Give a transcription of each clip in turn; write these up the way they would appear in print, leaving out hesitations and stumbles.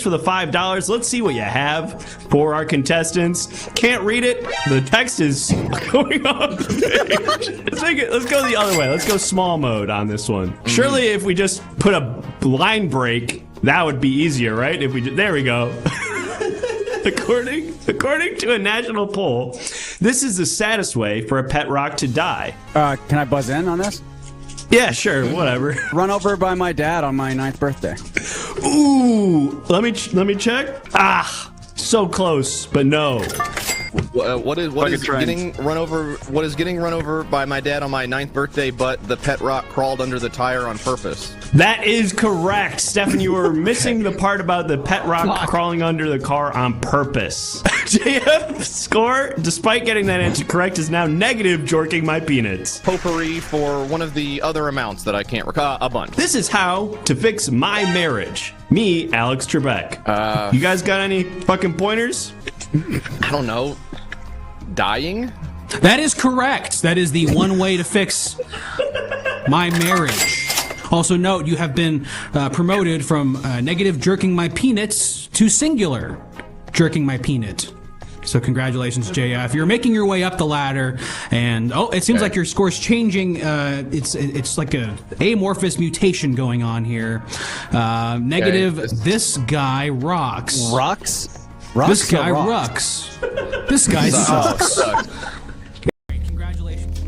for the $5. Let's see what you have for our contestants. Can't read it. The text is going up. Let's go the other way. Let's go small mode on this one. Surely if we just put a line break, that would be easier, right? If we there we go. According to a national poll, this is the saddest way for a pet rock to die. Can I buzz in on this? Yeah, sure, whatever. Run over by my dad on my 9th birthday. Ooh, let me check. Ah, so close, but no. What is getting run over by my dad on my 9th birthday, but the pet rock crawled under the tire on purpose? That is correct, Stefan. You were missing the part about the pet rock crawling under the car on purpose. JF's score, despite getting that answer correct, is now negative, jorking my peanuts. Potpourri for one of the other amounts that I can't recall. A bunch. This is how to fix my marriage. Me, Alex Trebek. You guys got any fucking pointers? I don't know. Dying? That is correct. That is the one way to fix my marriage. Also note, you have been promoted from negative jerking my peanuts to singular jerking my peanut. So congratulations, JF. You're making your way up the ladder, and it seems like your score's changing. It's like a amorphous mutation going on here. Negative. Okay. This guy rocks. Rocks? This guy rocks. This guy sucks. Congratulations.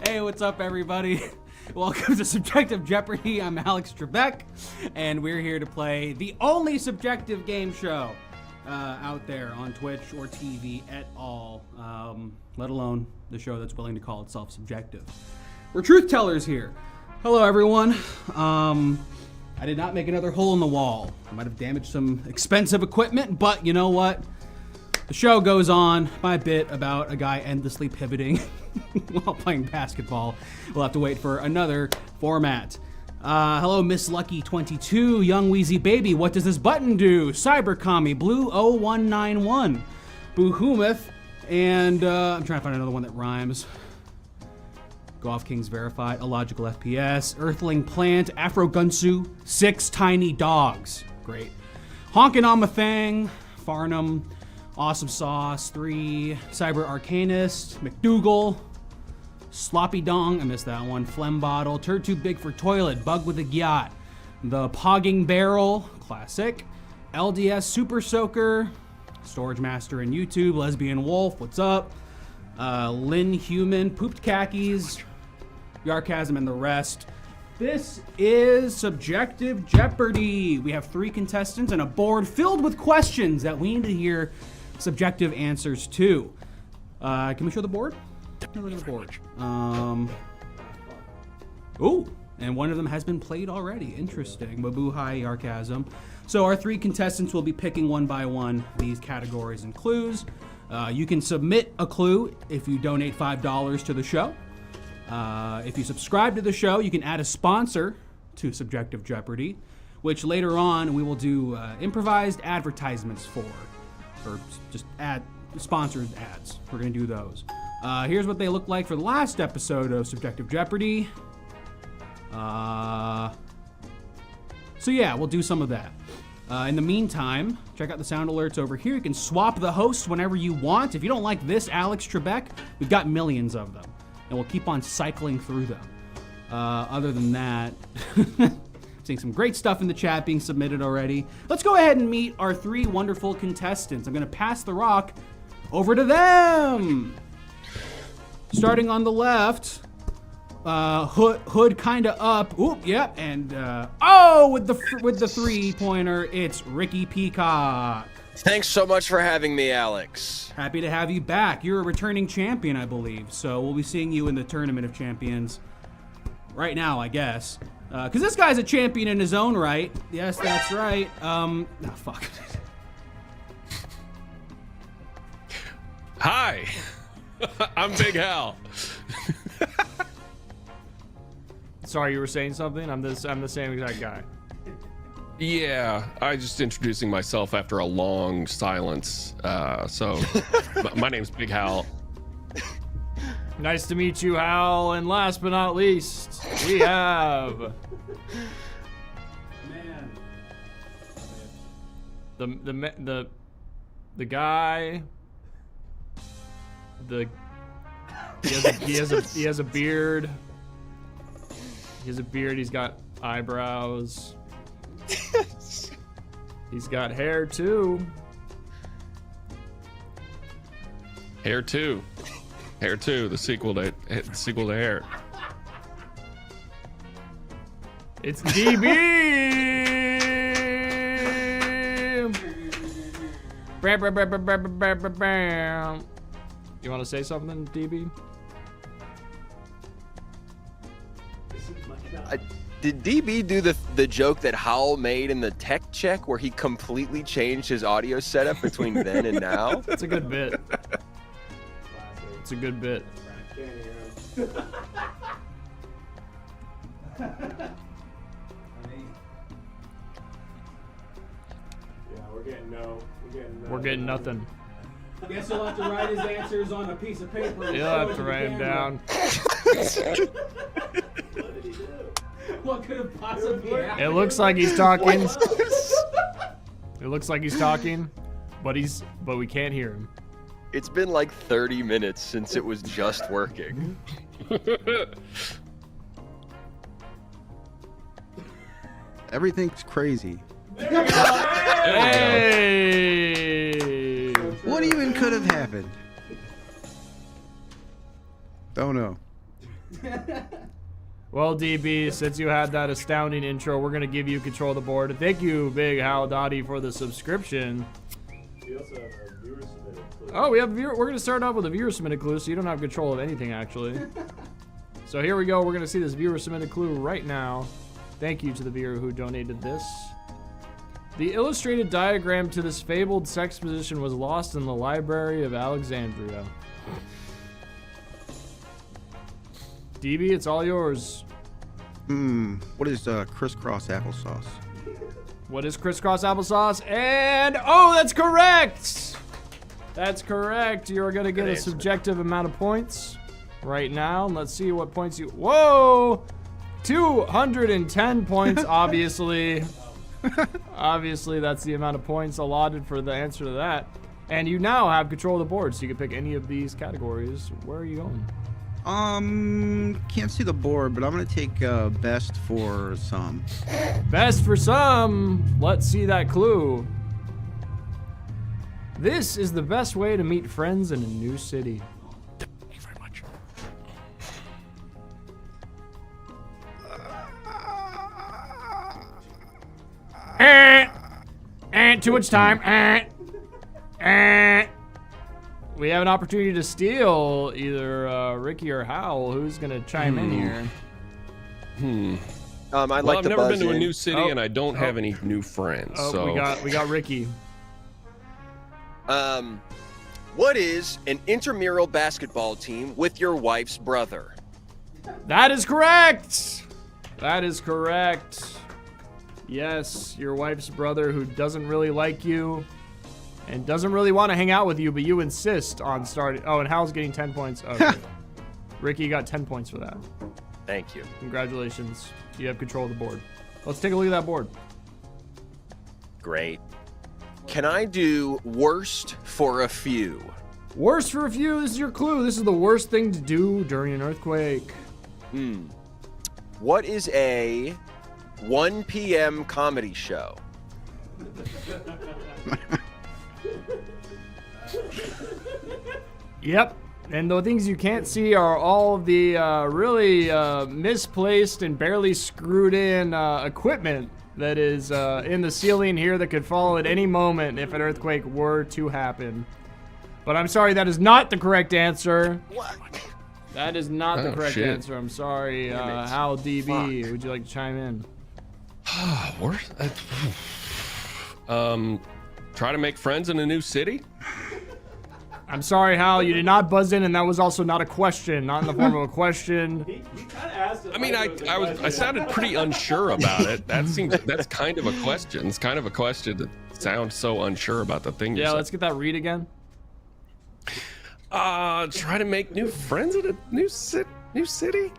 Hey, what's up, everybody? Welcome to Subjective Jeopardy. I'm Alex Trebek, and we're here to play the only subjective game show out there on Twitch or TV at all, let alone the show that's willing to call itself subjective. We're truth tellers here. Hello, everyone. I did not make another hole in the wall. I might have damaged some expensive equipment, but you know what? The show goes on. My bit about a guy endlessly pivoting while playing basketball. We'll have to wait for another format. Hello, Miss Lucky 22, Young Wheezy Baby. What does this button do? Cybercommie, Blue 0191, Boohoomuth, and I'm trying to find another one that rhymes. Golf Kings Verified, Illogical FPS, Earthling Plant, Afro Gunsu, 6 Tiny Dogs. Great. Honkin' on my thing, Farnham, Awesome Sauce, 3, Cyber Arcanist, McDougal, Sloppy Dong, I missed that one, Phlegm Bottle, Turd Too Big for Toilet, Bug with a Gyat, The Pogging Barrel, classic, LDS Super Soaker, Storage Master in YouTube, Lesbian Wolf, what's up, Lynn Human, Pooped Khakis, Yarchasm, and the rest. This is Subjective Jeopardy. We have 3 contestants and a board filled with questions that we need to hear subjective answers to. Can we show the board? Look at the board. Ooh, and one of them has been played already. Interesting. Babu Hi Yarchasm. So our 3 contestants will be picking one by one these categories and clues. You can submit a clue if you donate $5 to the show. If you subscribe to the show, you can add a sponsor to Subjective Jeopardy, which later on we will do improvised advertisements for, or just sponsored ads. We're going to do those. Here's what they look like for the last episode of Subjective Jeopardy. So yeah, we'll do some of that. In the meantime, check out the sound alerts over here. You can swap the hosts whenever you want. If you don't like this Alex Trebek, we've got millions of them, and we'll keep on cycling through them. Other than that, seeing some great stuff in the chat being submitted already. Let's go ahead and meet our 3 wonderful contestants. I'm going to pass the rock over to them. starting on the left, hood kind of up. Oop, yep, and with the 3-pointer, it's Ricky Peacock. Thanks so much for having me, Alex. Happy to have you back. You're a returning champion, I believe. So we'll be seeing you in the Tournament of Champions right now, I guess. Because this guy's a champion in his own right. Yes, that's right. Fuck. Hi, I'm Big Hal. Sorry, you were saying something? I'm the same exact guy. Yeah, I just introducing myself after a long silence. So my name's Big Hal. Nice to meet you, Howell. And last but not least, we have the guy. He has a beard. He has a beard. He's got eyebrows. He's got hair too. Hair 2. Hair 2, the sequel to Hair. It's DB. You want to say something, DB? Did DB do the joke that Howell made in the tech check where he completely changed his audio setup between then and now? It's a good bit. It's a good bit. We're getting nothing. I guess you'll have to write his answers on a piece of paper. You'll have to write him down. What could have possibly happened? It looks like he's talking. It looks like he's talking, but we can't hear him. It's been like 30 minutes since it was just working. Everything's crazy. Hey! What even could have happened? Don't know. Well, DB, since you had that astounding intro, we're gonna give you control of the board. Thank you, Big Hal Dawdy, for the subscription. We also have a viewer submitted clue. Oh, we have we're gonna start off with a viewer submitted clue, so you don't have control of anything actually. So here we go. We're gonna see this viewer submitted clue right now. Thank you to the viewer who donated this. The illustrated diagram to this fabled sex position was lost in the Library of Alexandria. DB, it's all yours. What is crisscross applesauce? What is crisscross applesauce? And oh, that's correct. That's correct. You're gonna get a subjective amount of points right now. Let's see what points you. Whoa, 210 points. Obviously, obviously that's the amount of points allotted for the answer to that. And you now have control of the board, so you can pick any of these categories. Where are you going? Can't see the board, but I'm gonna take best for some. Best for some. Let's see that clue. This is the best way to meet friends in a new city. Thank you very much. Too much time. We have an opportunity to steal either Ricky or Howell. Who's gonna chime in here? I'd Well, like I've to never buzz been to a in. new city, and I don't have any new friends. Oh, so we got Ricky. What is an intramural basketball team with your wife's brother? That is correct. That is correct. Yes, your wife's brother who doesn't really like you and doesn't really want to hang out with you, but you insist on starting. Oh, and Hal's getting 10 points. Okay. Ricky got 10 points for that. Thank you. Congratulations. You have control of the board. Let's take a look at that board. Great. Can I do worst for a few? Worst for a few. This is your clue. This is the worst thing to do during an earthquake. What is a 1 p.m. comedy show? Yep. And the things you can't see are all of the really misplaced and barely screwed in equipment that is in the ceiling here that could fall at any moment if an earthquake were to happen. But I'm sorry, that is not the correct answer. What? That is not the correct shit. answer. I'm sorry. Hal DB, Fuck. would you like to chime in? Try to make friends in a new city? I'm sorry, Hal, you did not buzz in, and that was also not a question, not in the form of a question. He kind of asked. I mean, I sounded pretty unsure about it. That's kind of a question. It's kind of a question that sounds so unsure about the thing. Yeah, let's get that read again. Try to make new friends in a new city.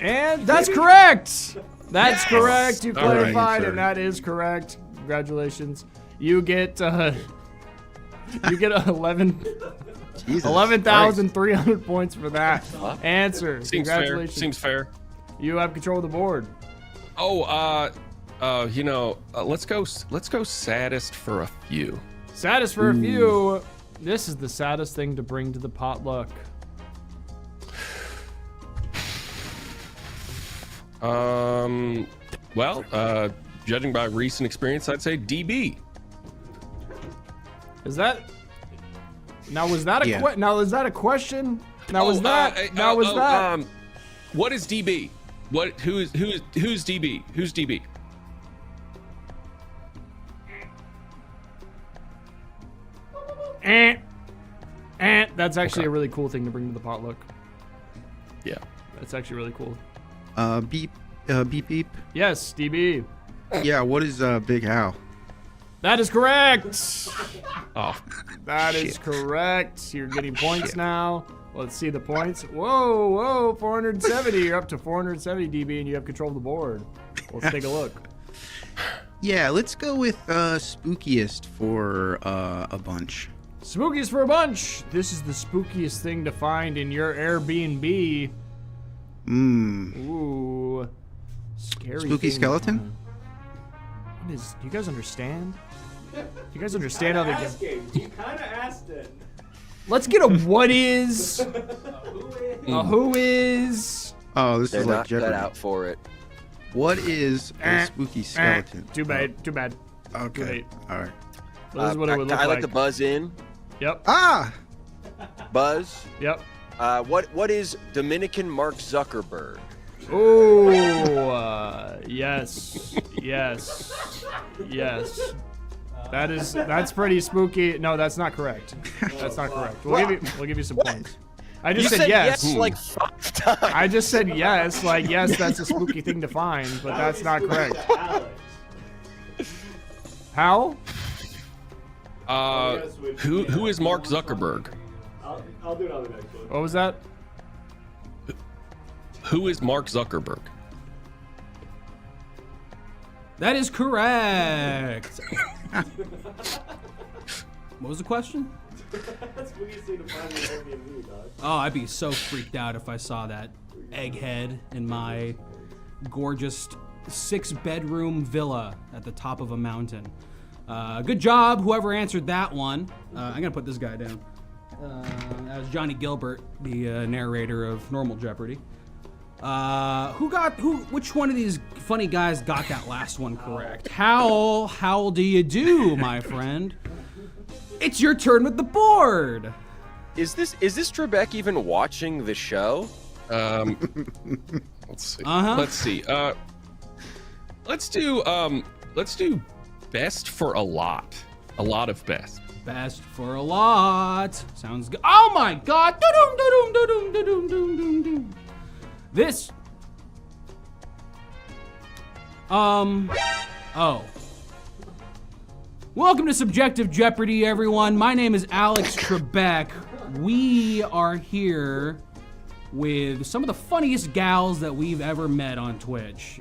And that's correct. That's correct. You All right. clarified, and that is correct. Congratulations. You get 11,300 points for that answer. Seems fair. Congratulations. Seems fair. You have control of the board. Oh, let's go saddest for a few. Saddest for a few. This is the saddest thing to bring to the potluck. Judging by recent experience, I'd say DB. Is that? Now was that a Yeah. now is that a question? Now was that? What is DB? Who's DB? Who's DB? That's actually a really cool thing to bring to the potluck. Yeah. That's actually really cool. Beep, beep, beep. Yes, DB. Yeah, what is Big Hal? That is correct. Oh, That is correct. You're getting points now. Let's see the points. Whoa, 470. You're up to 470 DB, and you have control of the board. Let's take a look. Yeah, let's go with spookiest for a bunch. Spookiest for a bunch. This is the spookiest thing to find in your Airbnb. Ooh. Scary. Spooky thing. skeleton? What is? Do you guys understand? Do you guys understand how they get? asking. You kind of asked it. Let's get a what is. A who is. Oh, this They're is like not cut Jeopardy. out for it. What is a spooky skeleton? Too bad. Okay. Wait. All right. Well, this is what it would look I like. like to buzz in. Yep. Ah! Buzz. Yep. What is Dominican Mark Zuckerberg? Ooh. Yes. That's pretty spooky. No, that's not correct. That's not correct. We'll give you some points. I just You said yes. like 5 times. I just said yes. Like yes, that's a spooky thing to find, but that's not correct. Alex. How? who is Mark Zuckerberg? I'll do it on the next one. What was that? Who is Mark Zuckerberg? That is correct. What was the question? That's what you say to find an Airbnb, dog. Oh, I'd be so freaked out if I saw that egghead in my gorgeous 6-bedroom villa at the top of a mountain. Good job, whoever answered that one. I'm gonna put this guy down. That was Johnny Gilbert, the narrator of Normal Jeopardy. Which one of these funny guys got that last one correct? Howell, how do you do, my friend? It's your turn with the board. Is this Trebek even watching the show? Let's see. Uh-huh. Let's do best for a lot. A lot of best. Best for a lot. Sounds good. Oh my god. Do-dum, do-dum, do-dum, do-dum, do-dum, do-dum, do-dum. This. Oh. Welcome to Subjective Jeopardy, everyone. My name is Alex Trebek. We are here with some of the funniest gals that we've ever met on Twitch.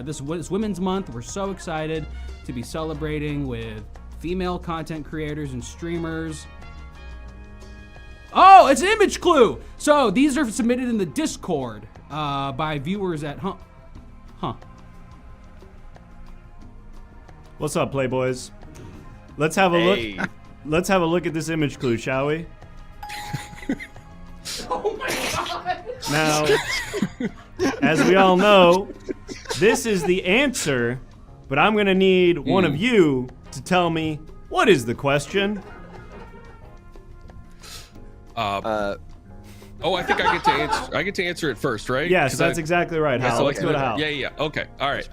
This is Women's Month. We're so excited to be celebrating with female content creators and streamers. Oh, it's an image clue. So these are submitted in the Discord by viewers at home. Huh. What's up, Playboys? Let's have a look. Let's have a look at this image clue, shall we? Oh my god! Now, as we all know, this is the answer, but I'm gonna need one of you to tell me what is the question. Oh, I think I get to answer. I get to answer it first, right? Yes, that's exactly right, Hal. so Let's go to Hal. Yeah. Okay. All right.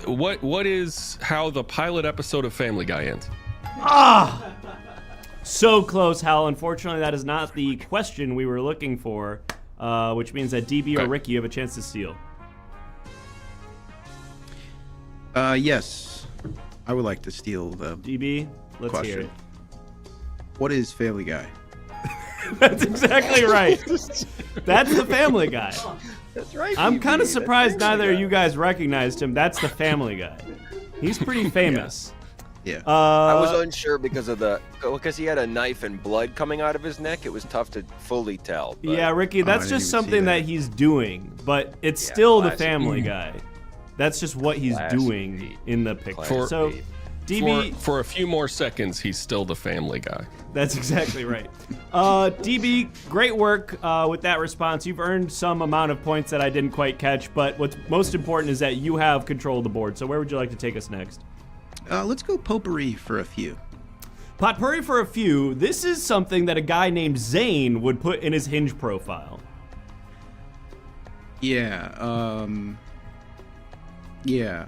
What is how the pilot episode of Family Guy ends? So close, Hal. Unfortunately, that is not the question we were looking for, which means that DB or Okay. Ricky, you have a chance to steal. Yes. I would like to steal the DB, let's hear it. question. What is Family Guy? That's exactly right. That's the Family Guy. That's right. I'm DB, kind of that's surprised Family neither of Guy. you guys recognized him. That's the Family Guy. He's pretty famous. Yeah. I was unsure because he had a knife and blood coming out of his neck. It was tough to fully tell. But Yeah, Ricky, I that's didn't just even see something that that. he's doing, but it's Yeah, still the classic. Family Guy. That's just what he's Classic doing Pete. in the picture. For- So, DB, For a few more seconds, he's still the Family Guy. that's exactly right. DB, great work with that response. You've earned some amount of points that I didn't quite catch, but what's most important is that you have control of the board. So where would you like to take us next? Let's go potpourri for a few. Potpourri for a few. This is something that a guy named Zane would put in his Hinge profile. Yeah. Yeah.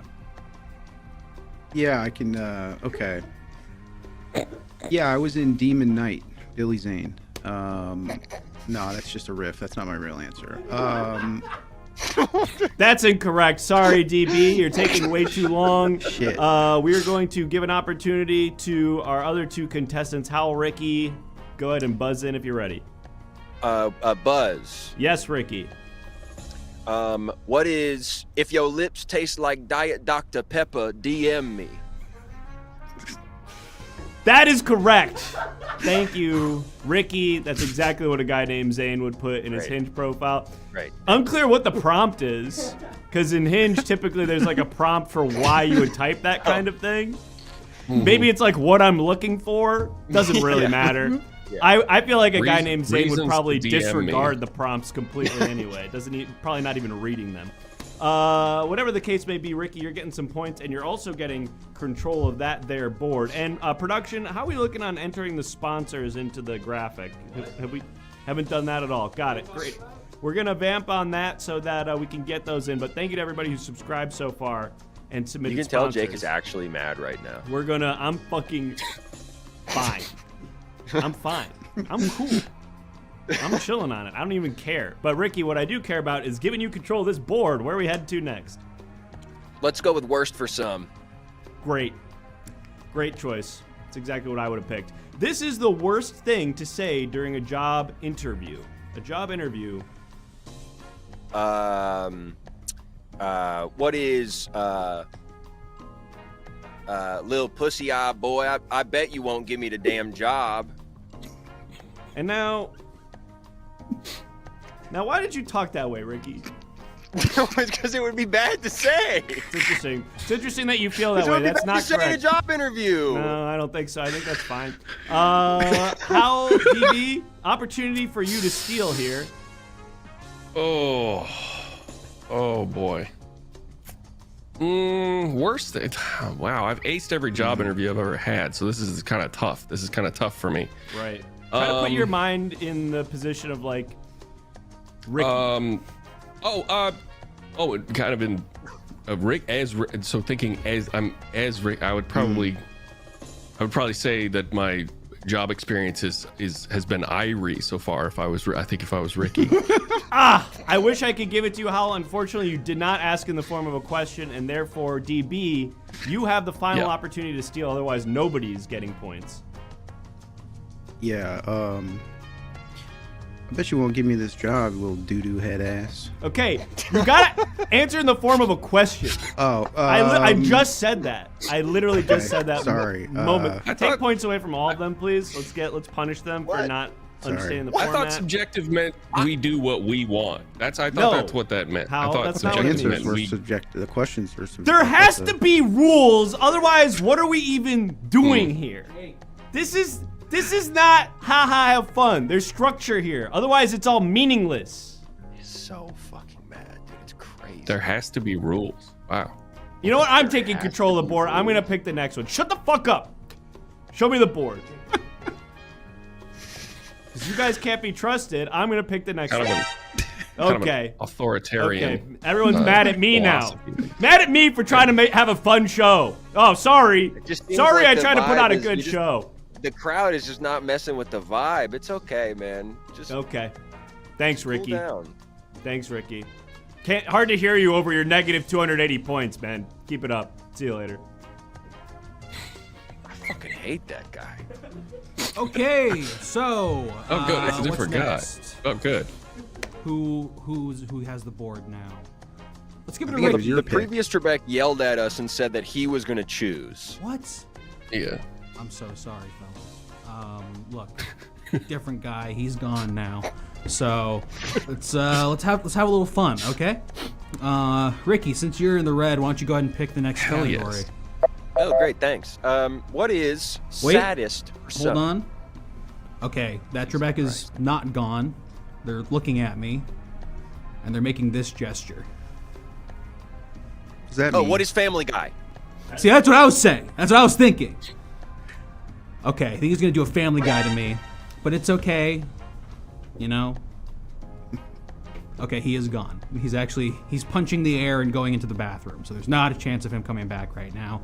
Yeah, I can. Okay. Yeah, I was in Demon Knight, Billy Zane. No, that's just a riff. That's not my real answer. That's incorrect. Sorry, DB. You're taking way too long. Shit. We are going to give an opportunity to our other two contestants, Howell, Ricky. Go ahead and buzz in if you're ready. Buzz. Yes, Ricky. What is if your lips taste like Diet Dr. Pepper? DM me. That is correct. Thank you, Ricky. That's exactly what a guy named Zane would put in his Right. Hinge profile. Right. Unclear what the prompt is, because in Hinge, typically there's like a prompt for why you would type that kind of thing. Maybe it's like what I'm looking for. Doesn't really matter. Yeah. I feel like a guy named Zane would Reasons probably to DM me. disregard the prompts completely anyway. Probably not even reading them. Whatever the case may be, Ricky, you're getting some points, and you're also getting control of that there board. And production, how are we looking on entering the sponsors into the graphic? Haven't done that at all. Got it. Great. We're gonna vamp on that so that we can get those in. But thank you to everybody who's subscribed so far and submitted You can tell sponsors. Jake is actually mad right now. I'm fucking fine. I'm fine. I'm cool. I'm chilling on it. I don't even care. But Ricky, what I do care about is giving you control of this board. Where are we headed to next? Let's go with worst for some. Great. Great choice. That's exactly what I would have picked. This is the worst thing to say during a job interview. A job interview. What is little pussy eye boy? I bet you won't give me the damn job. And now, why did you talk that way, Ricky? It's because it would be bad to say. It's interesting. It's interesting that you feel that It way. would be That's bad not to say in a correct. job interview. No, I don't think so. I think that's fine. Howell, DB, opportunity for you to steal here. Oh boy. Worst thing. Wow, I've aced every job interview I've ever had, so this is kind of tough. This is kind of tough for me. Right. Try to put your mind in the position of like Ricky. It kind of in Rick so thinking as Rick, I would probably say that my job experience has been Irie so far. If I was Ricky. I wish I could give it to you, Howell. Unfortunately, you did not ask in the form of a question, and therefore, DB, you have the final opportunity to steal. Otherwise, nobody's getting points. Yeah, I bet you won't give me this job, you little doo-doo head ass. Okay, you gotta answer in the form of a question. Oh, I just said that. I literally just said that. Sorry, Moment. I Take thought- points away from all of them, please. Let's punish them for not understanding the I format. thought subjective meant we do what we want. I thought No. that's what that meant. How? I thought That's not The what it subjective answers meant were we. subjective. The questions were subjective. There has to be rules, otherwise, what are we even doing here? This is This is not haha have fun. There's structure here. Otherwise, it's all meaningless. He's so fucking mad, dude. It's crazy. There has to be rules. Wow. You know what? I'm taking control of the board. I'm going to pick the next one. Shut the fuck up. Show me the board. Because you guys can't be trusted, I'm going to pick the next one. Okay. Authoritarian. Okay. Everyone's mad at me philosophy. now. Mad at me for trying to have a fun show. Oh, sorry. just seems Sorry, like I tried to put the out a vibe good is- show. The crowd is just not messing with the vibe. It's okay, man. Just Okay. Thanks, cool Ricky. down. Thanks, Ricky. Hard to hear you over your negative 280 points, man. Keep it up. See you later. I fucking hate that guy. Okay, so. Oh, good. It's a what's different guy. next? Oh, good. Who has the board now? Let's give it a think it rate. was your The pick. previous Trebek yelled at us and said that he was going to choose. What? Yeah. I'm so sorry, fellas. Look, different guy. He's gone now. So let's have a little fun, okay? Ricky, since you're in the red, why don't you go ahead and pick the next Hell category? yes. Oh, great, thanks. What is Wait. saddest for Hold some? on. Okay, that Trebek is not gone. They're looking at me, and they're making this gesture. Does that Oh, mean? what is Family Guy? See, that's what I was saying. That's what I was thinking. Okay, I think he's gonna do a Family Guy to me, but it's okay. You know. Okay, he is gone. He's punching the air and going into the bathroom, so there's not a chance of him coming back right now.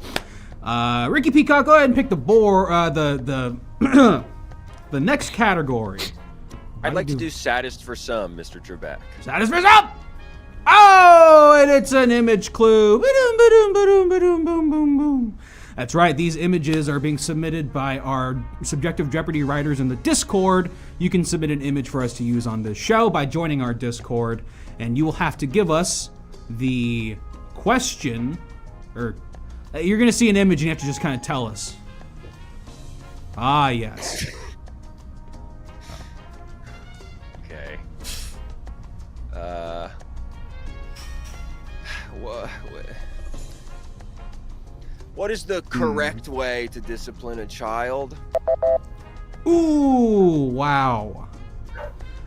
Ricky Peacock, go ahead and pick the board. The next category. I'd like to do saddest for some, Mr. Trebek. Satisfaction up! Oh, and it's an image clue. Ba-doom, ba-doom, ba-doom, ba-doom, boom, boom, boom. That's right. These images are being submitted by our Subjective Jeopardy writers in the Discord. You can submit an image for us to use on this show by joining our Discord, and you will have to give us the question, or you're going to see an image and you have to just kind of tell us. Ah, yes. Okay. What is the correct way to discipline a child? Ooh, wow.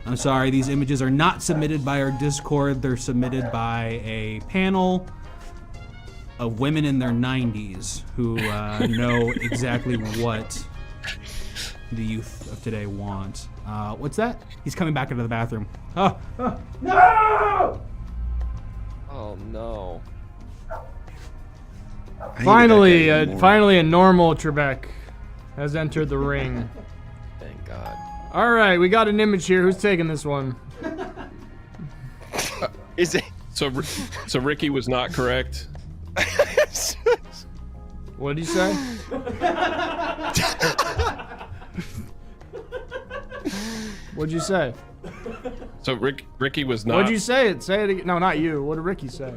I'm sorry, these images are not submitted by our Discord. They're submitted by a panel of women in their 90s who know exactly what the youth of today want. What's that? He's coming back into the bathroom. No! Oh no. Finally, finally a normal Trebek has entered the ring. Thank God. All right, we got an image here. Who's taking this one? Is it? So Ricky was not correct. What did you say? What'd you say? So Ricky was not. What'd you say? Say it again. No, not you. What did Ricky say?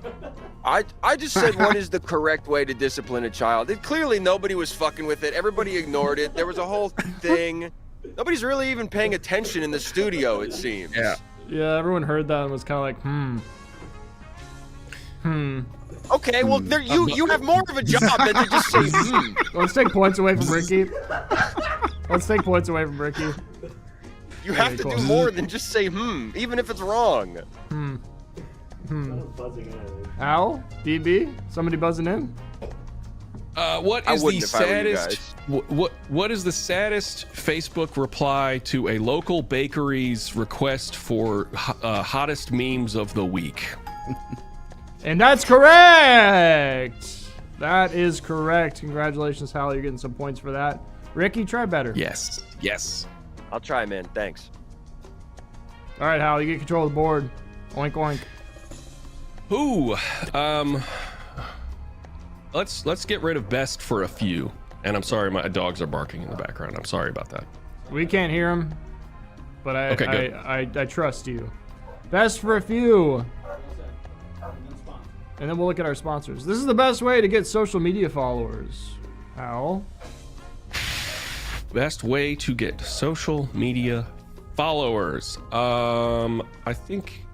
I just said what is the correct way to discipline a child. Clearly nobody was fucking with it. Everybody ignored it. There was a whole thing. Nobody's really even paying attention in the studio, it seems. Yeah. Yeah, everyone heard that and was kind of like, Okay, well there you have more of a job than to just say Let's take points away from Ricky. Let's take points away from Ricky. You have to do more than just say even if it's wrong. Someone's buzzing in. Howell? DB? Somebody buzzing in? What I is the wouldn't if I were you saddest? What is the saddest Facebook reply to a local bakery's request for hottest memes of the week? And that's correct! That is correct. Congratulations, Hal. You're getting some points for that. Ricky, try better. Yes. Yes. I'll try, man. Thanks. All right, Hal, you get control of the board. Oink, oink. Ooh. Let's get rid of best for a few. And I'm sorry, my dogs are barking in the background. I'm sorry about that. We can't hear him, but Okay, good. I trust you. Best for a few. And then we'll look at our sponsors. This is the best way to get social media followers. Hal? Best way to get social media followers. I think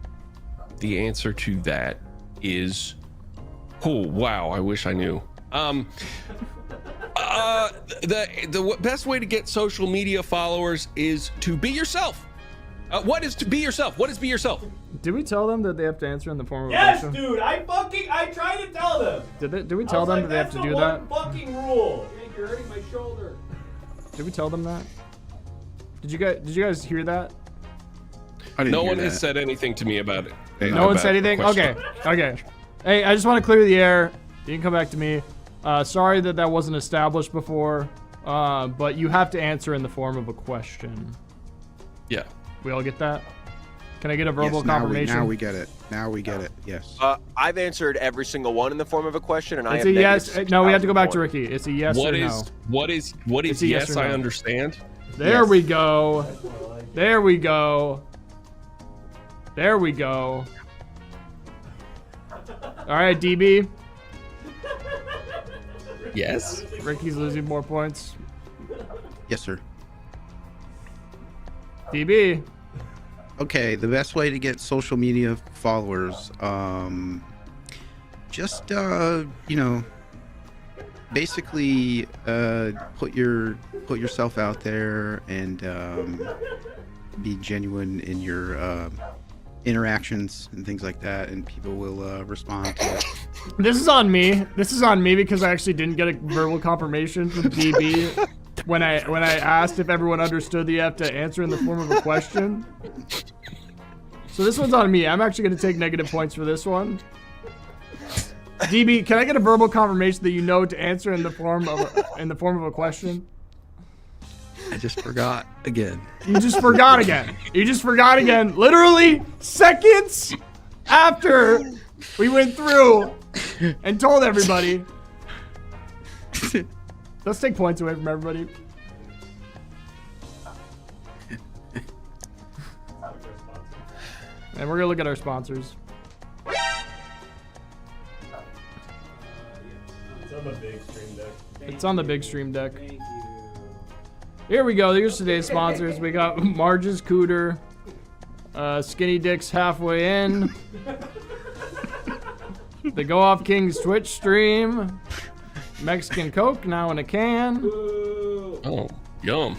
the answer to that is, oh wow, I wish I knew. the best way to get social media followers is to be yourself. What is to be yourself? What is be yourself? Did we tell them that they have to answer in the form of a Yes, question? dude. I tried to tell them. Did we tell them that they have to do that? Fucking rule. Jake, you're hurting my shoulder. Did we tell them that? Did you guys hear that? I didn't No hear one that. has said anything to me about it. No one said anything? Okay. Hey, I just want to clear the air. You can come back to me. Sorry that wasn't established before, but you have to answer in the form of a question. Yeah. We all get that? Can I get a verbal Yes, confirmation? Now we get it. Now we get it. Yes. I've answered every single one in the form of a question, and I It's have a yes. negative No, we have to go back to 6,000 Ricky. It's a yes What or is no. what is It's a yes yes? or I no. understand. There Yes. we go. There we go. There we go. All right, DB. Yes. Ricky's losing more points. Yes, sir. DB. Okay, the best way to get social media followers, just you know, basically put yourself out there and be genuine in your interactions and things like that, and people will respond to it. This is on me. This is on me because I actually didn't get a verbal confirmation from DB when I asked if everyone understood that you have to answer in the form of a question. So this one's on me. I'm actually going to take negative points for this one. DB, can I get a verbal confirmation that you know to answer in the form of a question? I just forgot again. You just forgot again. You just forgot again. Literally seconds after we went through and told everybody. Let's take points away from everybody. And we're gonna look at our sponsors. It's on the big stream deck. It's on the big stream deck. Thank you. Here we go. Here's today's sponsors. We got Marge's Cooter, Skinny Dick's Halfway In, the Go Off Kings Twitch stream, Mexican Coke now in a can, Oh, yum.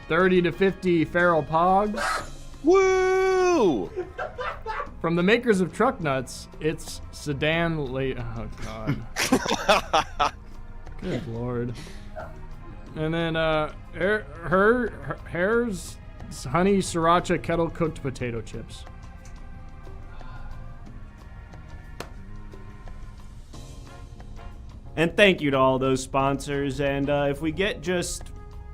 30 to 50 Feral Pogs. Woo! From the makers of Truck Nuts, it's Sedan Oh, God. Good Lord. And then, Hare's Honey Sriracha Kettle Cooked Potato Chips. And thank you to all those sponsors. And if we get just,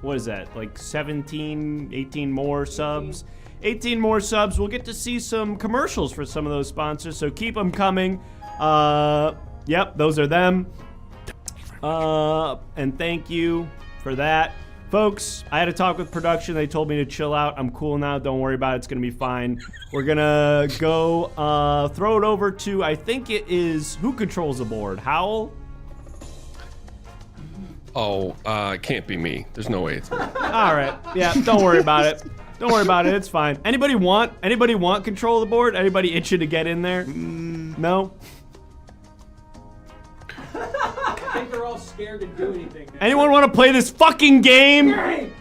what is that, like 17, 18 more subs? 18 more subs, we'll get to see some commercials for some of those sponsors. So keep them coming. Yep, those are them. And thank you for that. Folks, I had a talk with production. They told me to chill out. I'm cool now. Don't worry about it. It's going to be fine. We're going to go throw it over to, I think it is, who controls the board? Howell? Oh, it can't be me. There's no way it's me. All right. Yeah, don't worry about it. Don't worry about it. It's fine. Anybody want control of the board? Anybody itching to get in there? No? I think they're all scared to do anything now. Anyone want to play this fucking game?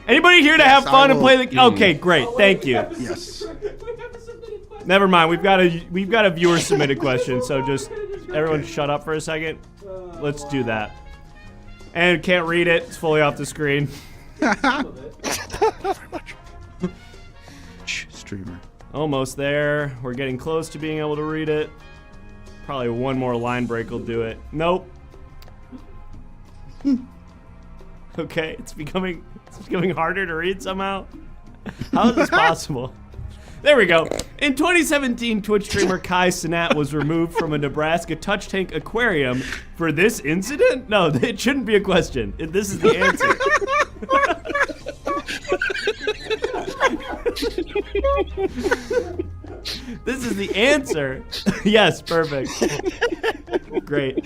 Anybody here to have I fun and will. play the? Okay, great. Thank you. Yes. Never mind. We've got a viewer submitted question. So just everyone shut up for a second. Let's do that. And can't read it. It's fully off the screen. Streamer. Almost there. We're getting close to being able to read it. Probably one more line break will do it. Nope. Okay, it's becoming harder to read somehow. How is this possible? There we go. In 2017, Twitch streamer Kai Cenat was removed from a Nebraska touch tank aquarium for this incident? No, it shouldn't be a question. This is the answer. This is the answer. Yes, perfect. Great.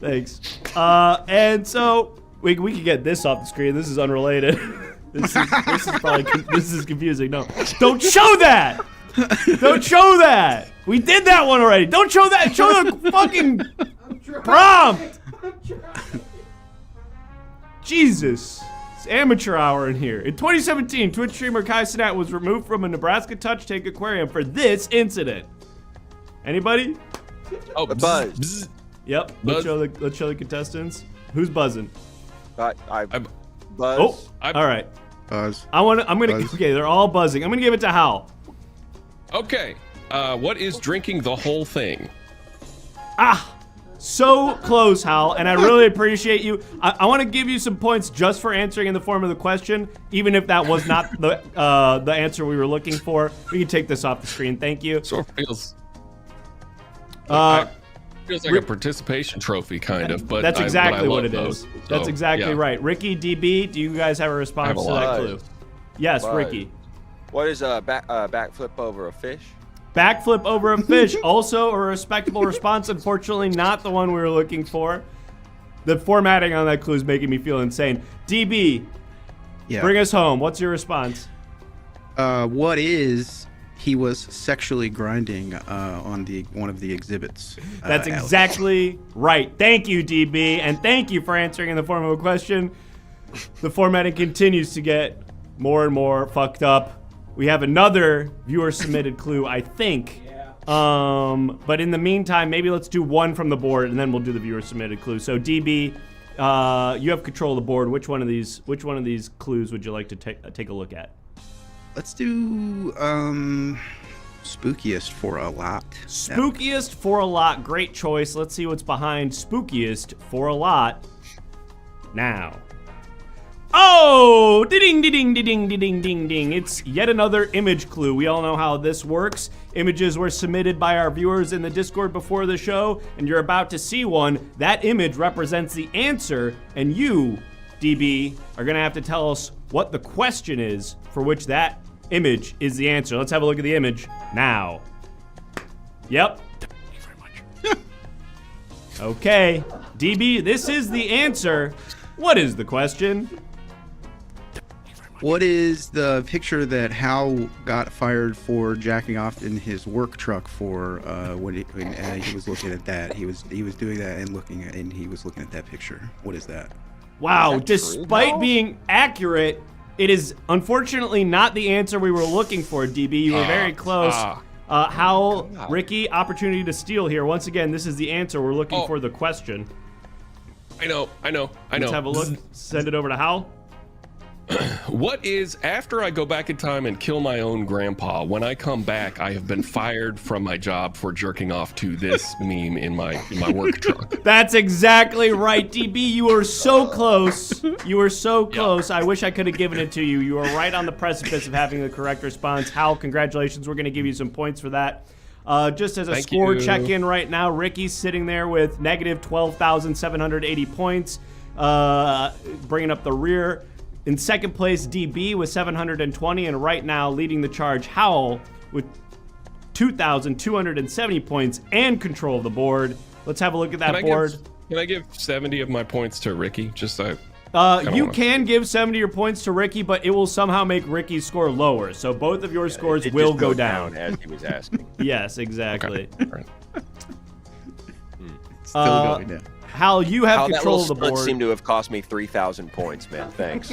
Thanks. And so we can get this off the screen. This is unrelated. This is confusing. No, don't show that. Don't show that. We did that one already. Don't show that. Show the fucking prompt. Jesus. It's amateur hour in here. In 2017, Twitch streamer Kai Cenat was removed from a Nebraska Touch Tank aquarium for this incident. Anybody? Oh, Buzz. bzz. Yep. Buzz. Let's show the contestants. Who's buzzing? I I'm- Buzz. Oh, I'm- all right. Buzz. I'm gonna. Buzz. Okay, they're all buzzing. I'm gonna give it to Hal. Okay. What is drinking the whole thing? So close, Hal, and I really appreciate you. I want to give you some points just for answering in the form of the question, even if that was not the answer we were looking for. We can take this off the screen. Thank you. Sort of feels Uh, feels like a participation trophy, kind of. But that's exactly what it those, is. so, That's exactly yeah. right. Ricky, DB, do you guys have a response have a to lot. that clue? Yes, Buzz. Ricky. What is a backflip over a fish? Backflip over a fish. Also a respectable response. Unfortunately, not the one we were looking for. The formatting on that clue is making me feel insane. DB, Yeah. bring us home. What's your response? What is he was sexually grinding on one of the exhibits? That's Alex. exactly right. Thank you, DB, and thank you for answering in the form of a question. The formatting continues to get more and more fucked up. We have another viewer-submitted clue, I think. But in the meantime, maybe let's do one from the board, and then we'll do the viewer-submitted clue. So, DB, you have control of the board. Which one of these clues would you like to take a look at? Let's do spookiest for a lot. Spookiest for a lot. Great choice. Let's see what's behind spookiest for a lot now. Oh, ding, ding, ding, ding, ding, ding. It's yet another image clue. We all know how this works. Images were submitted by our viewers in the Discord before the show, and you're about to see one. That image represents the answer, and you, DB, are going to have to tell us what the question is for which that image is the answer. Let's have a look at the image now. Yep. Thank you very much. Okay, DB, this is the answer. What is the question? What is the picture that Hal got fired for jacking off in his work truck for when he was looking at that? He was doing that and he was looking at that picture. What is that? Wow, Is that despite true, though? being accurate, it is unfortunately not the answer we were looking for, DB. You were very close. Howell, Ricky, opportunity to steal here. Once again, this is the answer. We're looking for the question. I know. Let's have a look. Send it over to Howell. What is, after I go back in time and kill my own grandpa, when I come back, I have been fired from my job for jerking off to this meme in my work truck. That's exactly right, DB. You were so close. You were so close. I wish I could have given it to you. You were right on the precipice of having the correct response. Hal, congratulations. We're going to give you some points for that. Just as a Thank score you. check-in right now, Ricky's sitting there with negative 12,780 points, bringing up the rear. In second place, DB with 720, and right now leading the charge, Howell with 2,270 points and control of the board. Let's have a look at that board. Can I give 70 of my points to Ricky? Just so. You can give 70 of your points to Ricky, but it will somehow make Ricky's score lower. So both of your scores It will just go goes down. as he was asking. Yes, exactly. Right. Still going down. Hal, you have How that control little of the stunt board. seemed to have cost me 3,000 points, man. Thanks.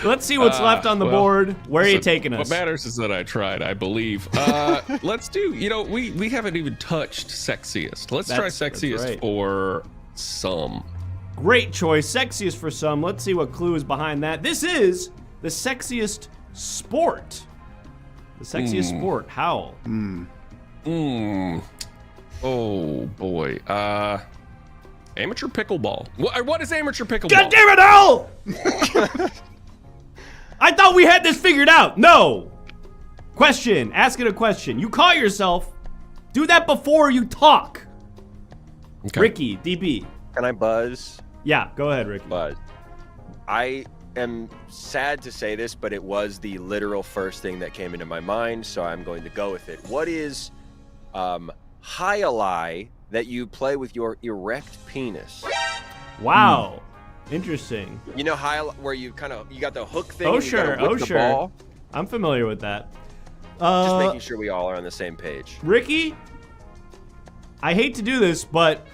Let's see what's left on the board. Where are you Listen, taking us? What matters is that I tried, I believe. Let's do, we haven't even touched sexiest. Let's try That's sexiest right. for some. Great choice. Sexiest for some. Let's see what clue is behind that. This is the sexiest sport. The sexiest sport. Howell. Oh boy. Amateur pickleball. What is amateur pickleball? God damn it, Howell! I thought we had this figured out. No. Question. Ask it a question. You call yourself. Do that before you talk. Okay. Ricky, DB. Can I buzz? Yeah, go ahead, Ricky. Buzz. I am sad to say this, but it was the literal first thing that came into my mind, so I'm going to go with it. What is Hale that you play with your erect penis? Wow. Interesting. You know Hale, where you got the hook thing? Oh, and you gotta sure. whip the ball? I'm familiar with that. Just making sure we all are on the same page. Ricky, I hate to do this, but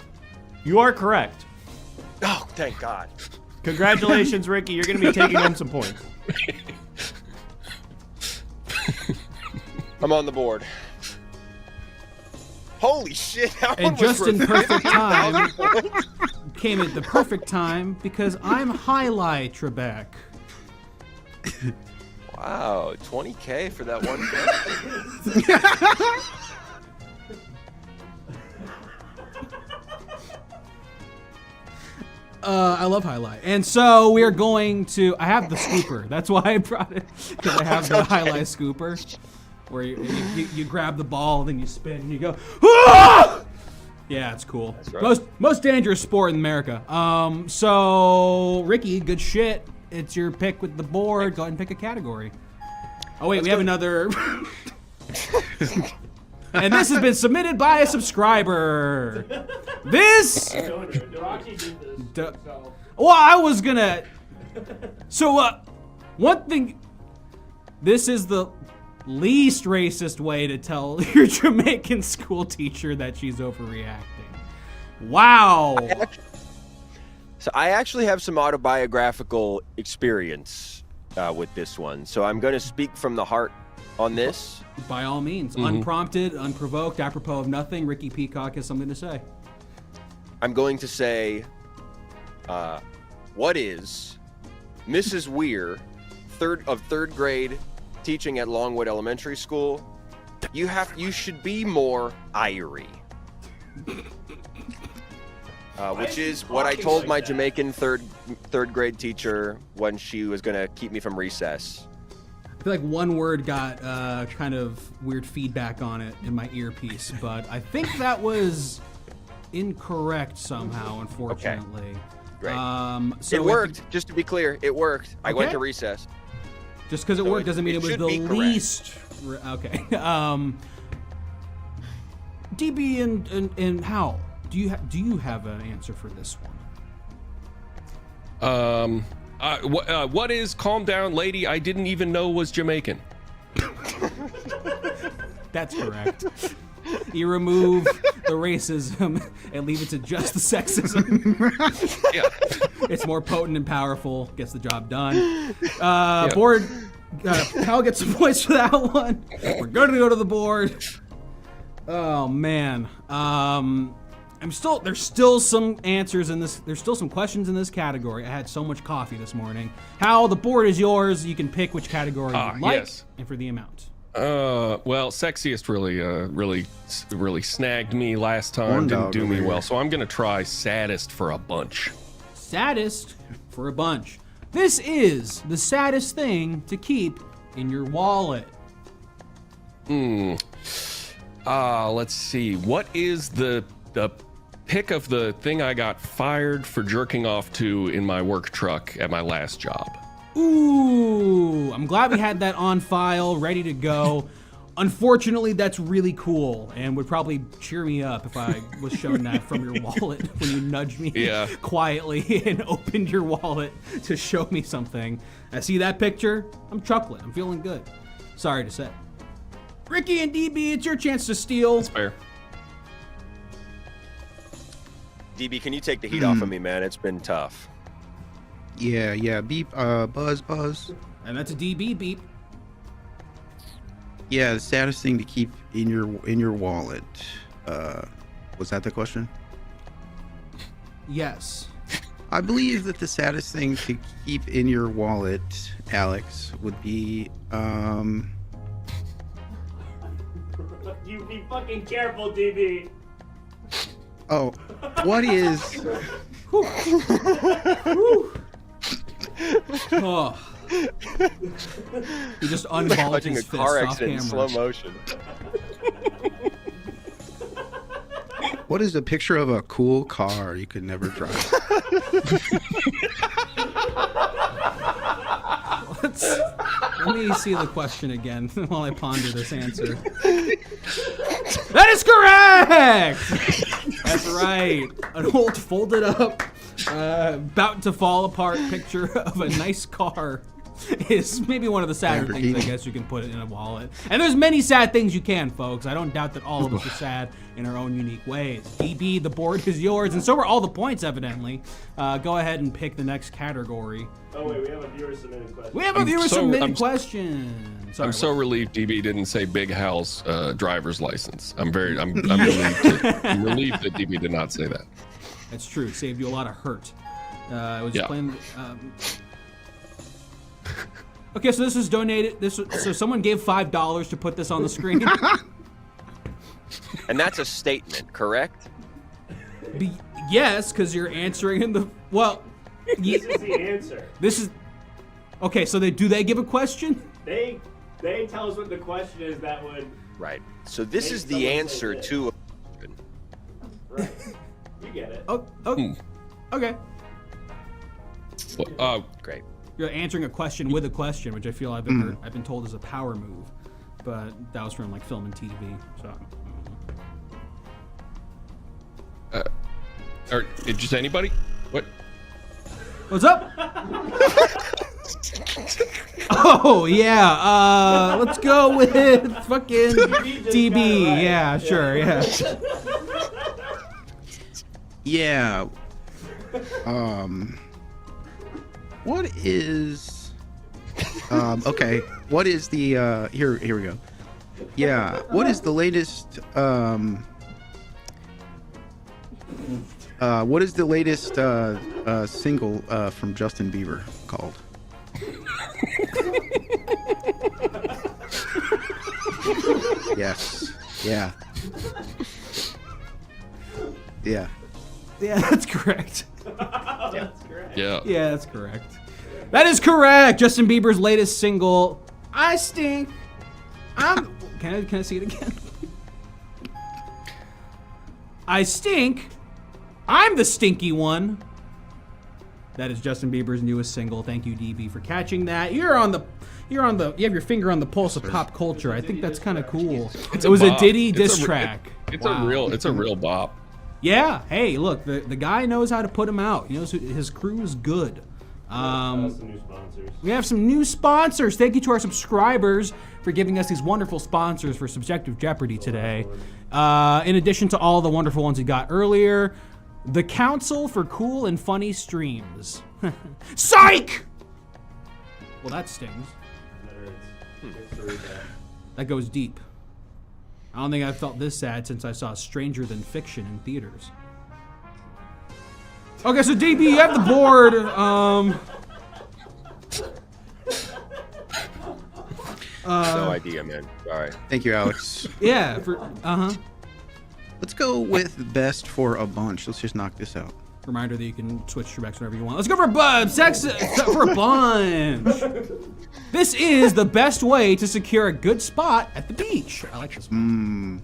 you are correct. Oh, thank God. Congratulations, Ricky. You're going to be taking home some points. I'm on the board. Holy shit! That one And just was in perfect time, came at the perfect time because I'm Highlight Trebek. Wow, 20K for that one. I love Highlight. And so we're going to... I have the scooper. That's why I brought it. Because I have the Highlight scooper. Where you grab the ball, then you spin, and you go... Ah! Yeah, it's cool. Right. Most dangerous sport in America. So, Ricky, good shit. It's your pick with the board. Go ahead and pick a category. Oh, wait, we have another... And this has been submitted by a subscriber. This... Well, I was gonna... So, one thing... This is the least racist way to tell your Jamaican school teacher that she's overreacting. Wow. So I actually have some autobiographical experience with this one. So I'm going to speak from the heart on this. By all means. Unprompted, unprovoked, apropos of nothing, Ricky Peacock has something to say. I'm going to say, what is Mrs. Weir, third grade, teaching at Longwood Elementary School? You should be more irie. Which is what I told my Jamaican third grade teacher when she was gonna keep me from recess. I feel like one word got kind of weird feedback on it in my earpiece, but I think that was incorrect somehow, unfortunately. Okay. Great. So it worked, just to be clear, it worked. I went to recess. Just because it worked doesn't mean it was the least. Okay. DB and Howell, do you have an answer for this one? What is calm down, lady? I didn't even know was Jamaican. That's correct. You remove the racism and leave it to just the sexism. Yeah. It's more potent and powerful. Gets the job done. Board. Hal gets some points for that one. We're going to go to the board. Oh man. There's still some answers in this. There's still some questions in this category. I had so much coffee this morning. Hal, the board is yours. You can pick which category you like and for the amount. Well, sexiest really snagged me last time. Didn't do me well, so I'm gonna try saddest for a bunch. Saddest for a bunch. This is the saddest thing to keep in your wallet. Let's see. What is the pick of the thing I got fired for jerking off to in my work truck at my last job? Ooh, I'm glad we had that on file, ready to go. Unfortunately, that's really cool and would probably cheer me up if I was shown that from your wallet when you nudged me quietly and opened your wallet to show me something. I see that picture, I'm chuckling, I'm feeling good. Sorry to say. Ricky and DB, it's your chance to steal. That's fair. DB, can you take the heat off of me, man? It's been tough. Yeah. Beep. Buzz. And that's a DB beep. Yeah, the saddest thing to keep in your wallet. Was that the question? Yes. I believe that the saddest thing to keep in your wallet, Alex, would be You be fucking careful, DB. Oh, what is? Oh. He just unballed Watching his a fist car off accident in camera. slow motion. What is a picture of a cool car you could never drive? Let me see the question again while I ponder this answer. That is correct! That's right. An old folded up, about to fall apart picture of a nice car is maybe one of the sadder things, I Lamborghini. guess you can put it in a wallet. And there's many sad things you can, folks. I don't doubt that all of us are sad in our own unique ways. DB, the board is yours, and so are all the points, evidently. Go ahead and pick the next category. Oh wait, we have a viewer submitted question. We have a viewer submitted question. Sorry, I'm so relieved DB didn't say Big Hal's driver's license. I'm relieved. I'm relieved that DB did not say that. That's true. It saved you a lot of hurt. I was just playing. Okay, so this was donated. So someone gave $5 to put this on the screen. And that's a statement, correct? Yes, because you're answering in the This is the answer. This is okay. So they give a question? They tell us what the question is that would. Right. So this Make is someone the say answer this. to. Right. You get it. Oh, okay. Great. You're answering a question with a question, which I feel I've been told is a power move, but that was from like film and TV. So. Or just anybody? What? What's up? Oh yeah. Let's go with fucking DB. Right. Yeah, sure. Yeah. Yeah. What is? Okay. What is the? Here we go. Yeah. What is the latest? What is the latest single from Justin Bieber called? Yes. Yeah. Yeah. Yeah, that's correct. That's correct. Yeah. Yeah, that's correct. That is correct. Justin Bieber's latest single, "I Stink." Can I see it again? I stink. I'm the stinky one. That is Justin Bieber's newest single. Thank you, DB, for catching that. You have your finger on the pulse of pop culture. I think that's kind of cool. It was a bop. Diddy It's diss a- track. It's Wow. a real bop. Yeah. Hey, look, the guy knows how to put him out. He knows his crew is good. Some new sponsors. We have some new sponsors. Thank you to our subscribers for giving us these wonderful sponsors for Subjective Jeopardy today. In addition to all the wonderful ones we got earlier, the Council for Cool and Funny Streams. Psych! Well, that stings. That goes deep. I don't think I've felt this sad since I saw Stranger Than Fiction in theaters. Okay, so DB, you have the board. No idea, man. Sorry. Thank you, Alex. Yeah, Let's go with best for a bunch. Let's just knock this out. Reminder that you can switch to Rex whenever you want. Let's go for a bunch. For a bunch. This is the best way to secure a good spot at the beach. I like this one.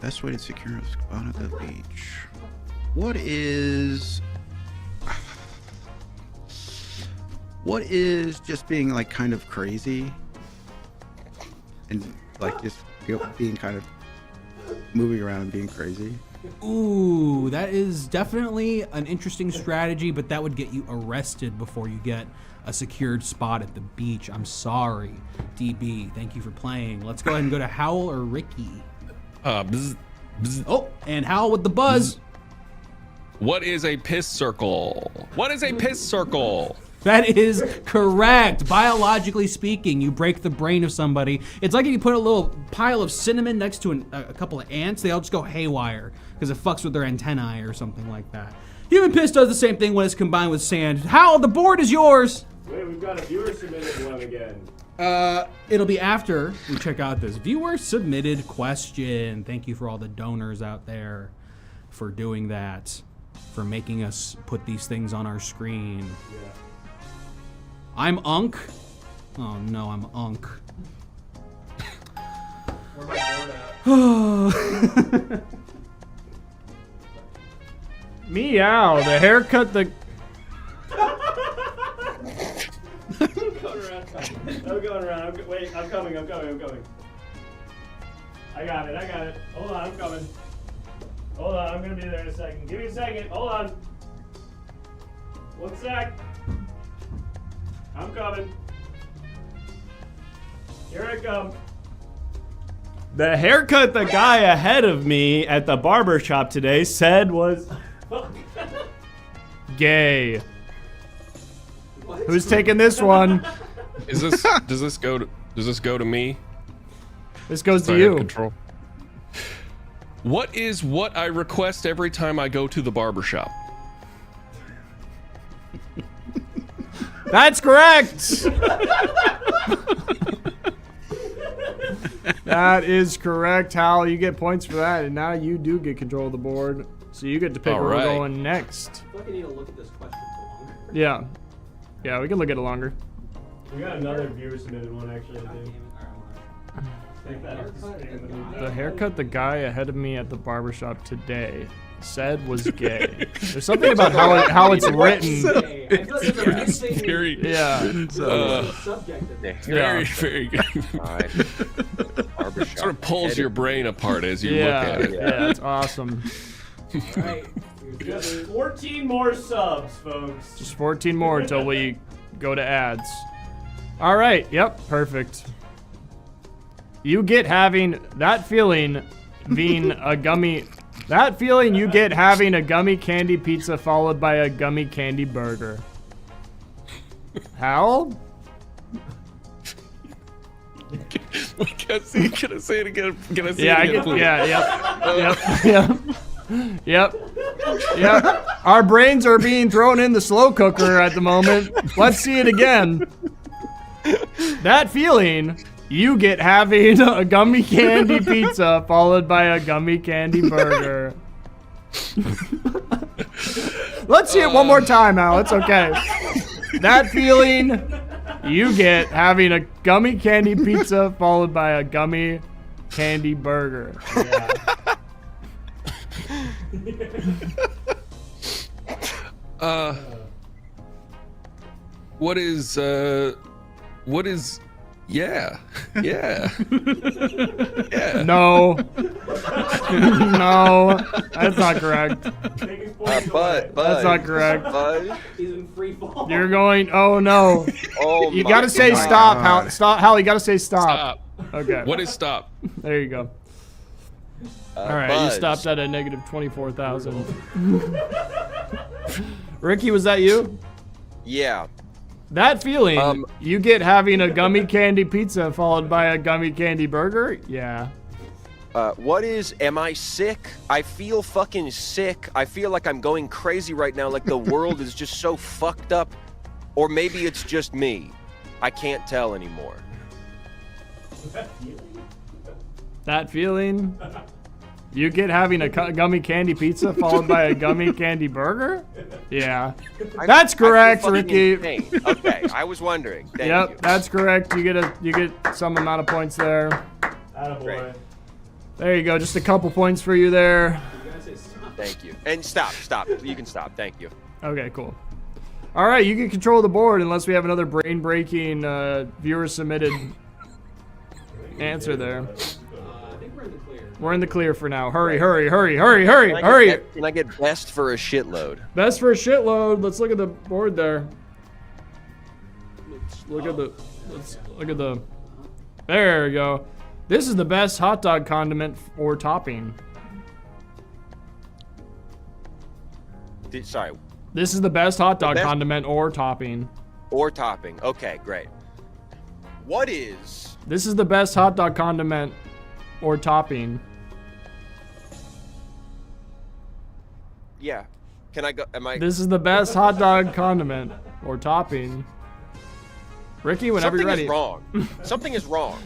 Best way to secure a spot at the beach. What is just being like kind of crazy and like just being kind of moving around and being crazy? Ooh, that is definitely an interesting strategy, but that would get you arrested before you get a secured spot at the beach. I'm sorry, DB. Thank you for playing. Let's go ahead and go to Howell or Ricky. Bzz, bzz. Oh, and Howell with the buzz. What is a piss circle? What is a piss circle? That is correct. Biologically speaking, you break the brain of somebody. It's like if you put a little pile of cinnamon next to a couple of ants, they all just go haywire because it fucks with their antennae or something like that. Human piss does the same thing when it's combined with sand. Howell, the board is yours. Wait, we've got a viewer submitted one again. It'll be after we check out this viewer submitted question. Thank you for all the donors out there for doing that, for making us put these things on our screen. Yeah. I'm Unk. Oh no, I'm Unk. Where my board at? Meow, the haircut, the... I'm going around. Wait, I'm coming. I got it. Hold on, I'm coming. Hold on, I'm gonna be there in a second. Give me a second. Hold on. 1 sec. I'm coming. Here I come. The haircut the guy ahead of me at the barber shop today said was gay. Who's taking this one? Is this? Does this go to me? This goes to Sorry, I have you. control. What is what I request every time I go to the barber shop? That's correct. That is correct, Hal. You get points for that, and now you do get control of the board. So you get to pick All where we're right. going next. I feel like I need to look at this question for longer. Yeah. Yeah, we can look at it longer. We got another viewer submitted one actually. God damn Dude. it. All right, Take that. The haircut the guy ahead of me at the barbershop today said was gay. There's something about how it's written. okay. I feel like there's a missing Very, Yeah. subject of this. very, very good. Barbershop. Sort of pulls your brain apart as you look Yeah. at it. Yeah, it's awesome. All right. Just 14 more subs, folks. Just 14 more until we go to ads. All right. Yep. Perfect. You get having that feeling being a gummy. That feeling you get having a gummy candy pizza followed by a gummy candy burger. Howell? Can I say it again? Can I say Yeah, it I again, get. please? Yeah. Yep. Our brains are being thrown in the slow cooker at the moment. Let's see it again. That feeling you get having a gummy candy pizza followed by a gummy candy burger. Let's see it one more time, Al. It's okay. That feeling you get having a gummy candy pizza followed by a gummy candy burger. What is yeah. Yeah. No. No. That's not correct. Taking points away. But That's not correct. Bud. He's in free fall. You're going, oh no. Oh You my gotta say God. stop, Hal. Stop, Hal. You gotta say stop. Stop. Okay. What is stop? There you go. All right, Buzz. you stopped at a negative 24,000. Ricky, was that you? Yeah. That feeling you get having a gummy candy pizza followed by a gummy candy burger? Yeah. What is, am I sick? I feel fucking sick. I feel like I'm going crazy right now, like the world is just so fucked up. Or maybe it's just me. I can't tell anymore. That feeling you get having a gummy candy pizza followed by a gummy candy burger? Yeah. That's correct, I feel fucking Ricky. insane. Okay, I was wondering. Thank Yep, you. that's correct. You get some amount of points there. Attaboy. Great. There you go. Just a couple points for you there. You gotta say stop. Thank you. And stop. You can stop. Thank you. Okay, cool. All right, you can control the board unless we have another brain-breaking viewer-submitted answer there. I think we're in the clear. We're in the clear for now. Hurry, hurry, hurry, hurry, hurry, hurry! Can I get best for a shitload? Best for a shitload. Let's look at the board there. Let's look at the. There we go. This is the best hot dog condiment or topping. Sorry. This is the best hot dog best- condiment or topping. Or topping. Okay, great. What is... This is the best hot dog condiment or topping. Yeah. Can I go... Am I... This is the best hot dog condiment or topping. Ricky, whenever Something you're ready. is wrong. Something is wrong.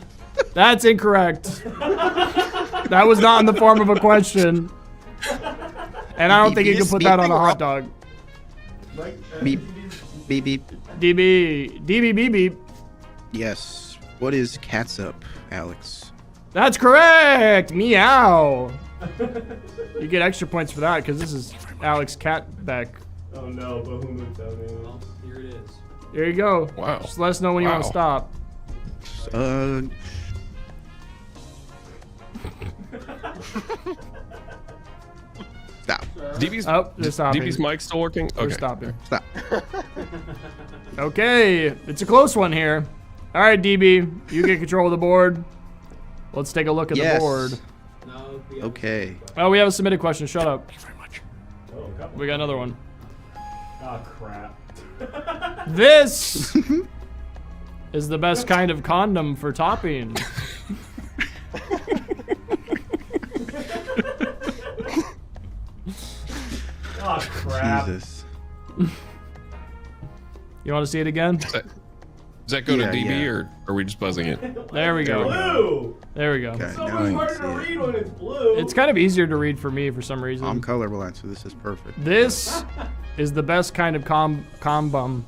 That's incorrect. That was not in the form of a question. And I don't think you can put that on a hot dog. Beep. Beep beep. DB. DB beep beep. Yes. What is catsup, Alex? That's correct. Meow. You get extra points for that because this is Alex Catbeck. Oh no, Bahamut down there. Well, here it is. There you go. Wow. Just let us know when you want to Wow. stop. Stop. DB's mic still working? We're Okay. stopping. Stop. Okay, it's a close one here. All right, DB, you get control of the board. Let's take a look at the board. Okay. Oh, we have a submitted question. Shut up. Thank you very much. We got another one. Oh crap. This is the best kind of condom for topping. Oh crap. Jesus. You want to see it again? Does that go to Yeah, DB yeah. or are we just buzzing it? There we go. Blue. There we go. Okay, So now I much can harder to see it. read when it's blue. It's kind of easier to read for me for some reason. I'm colorblind, so this is perfect. This is the best kind of condom.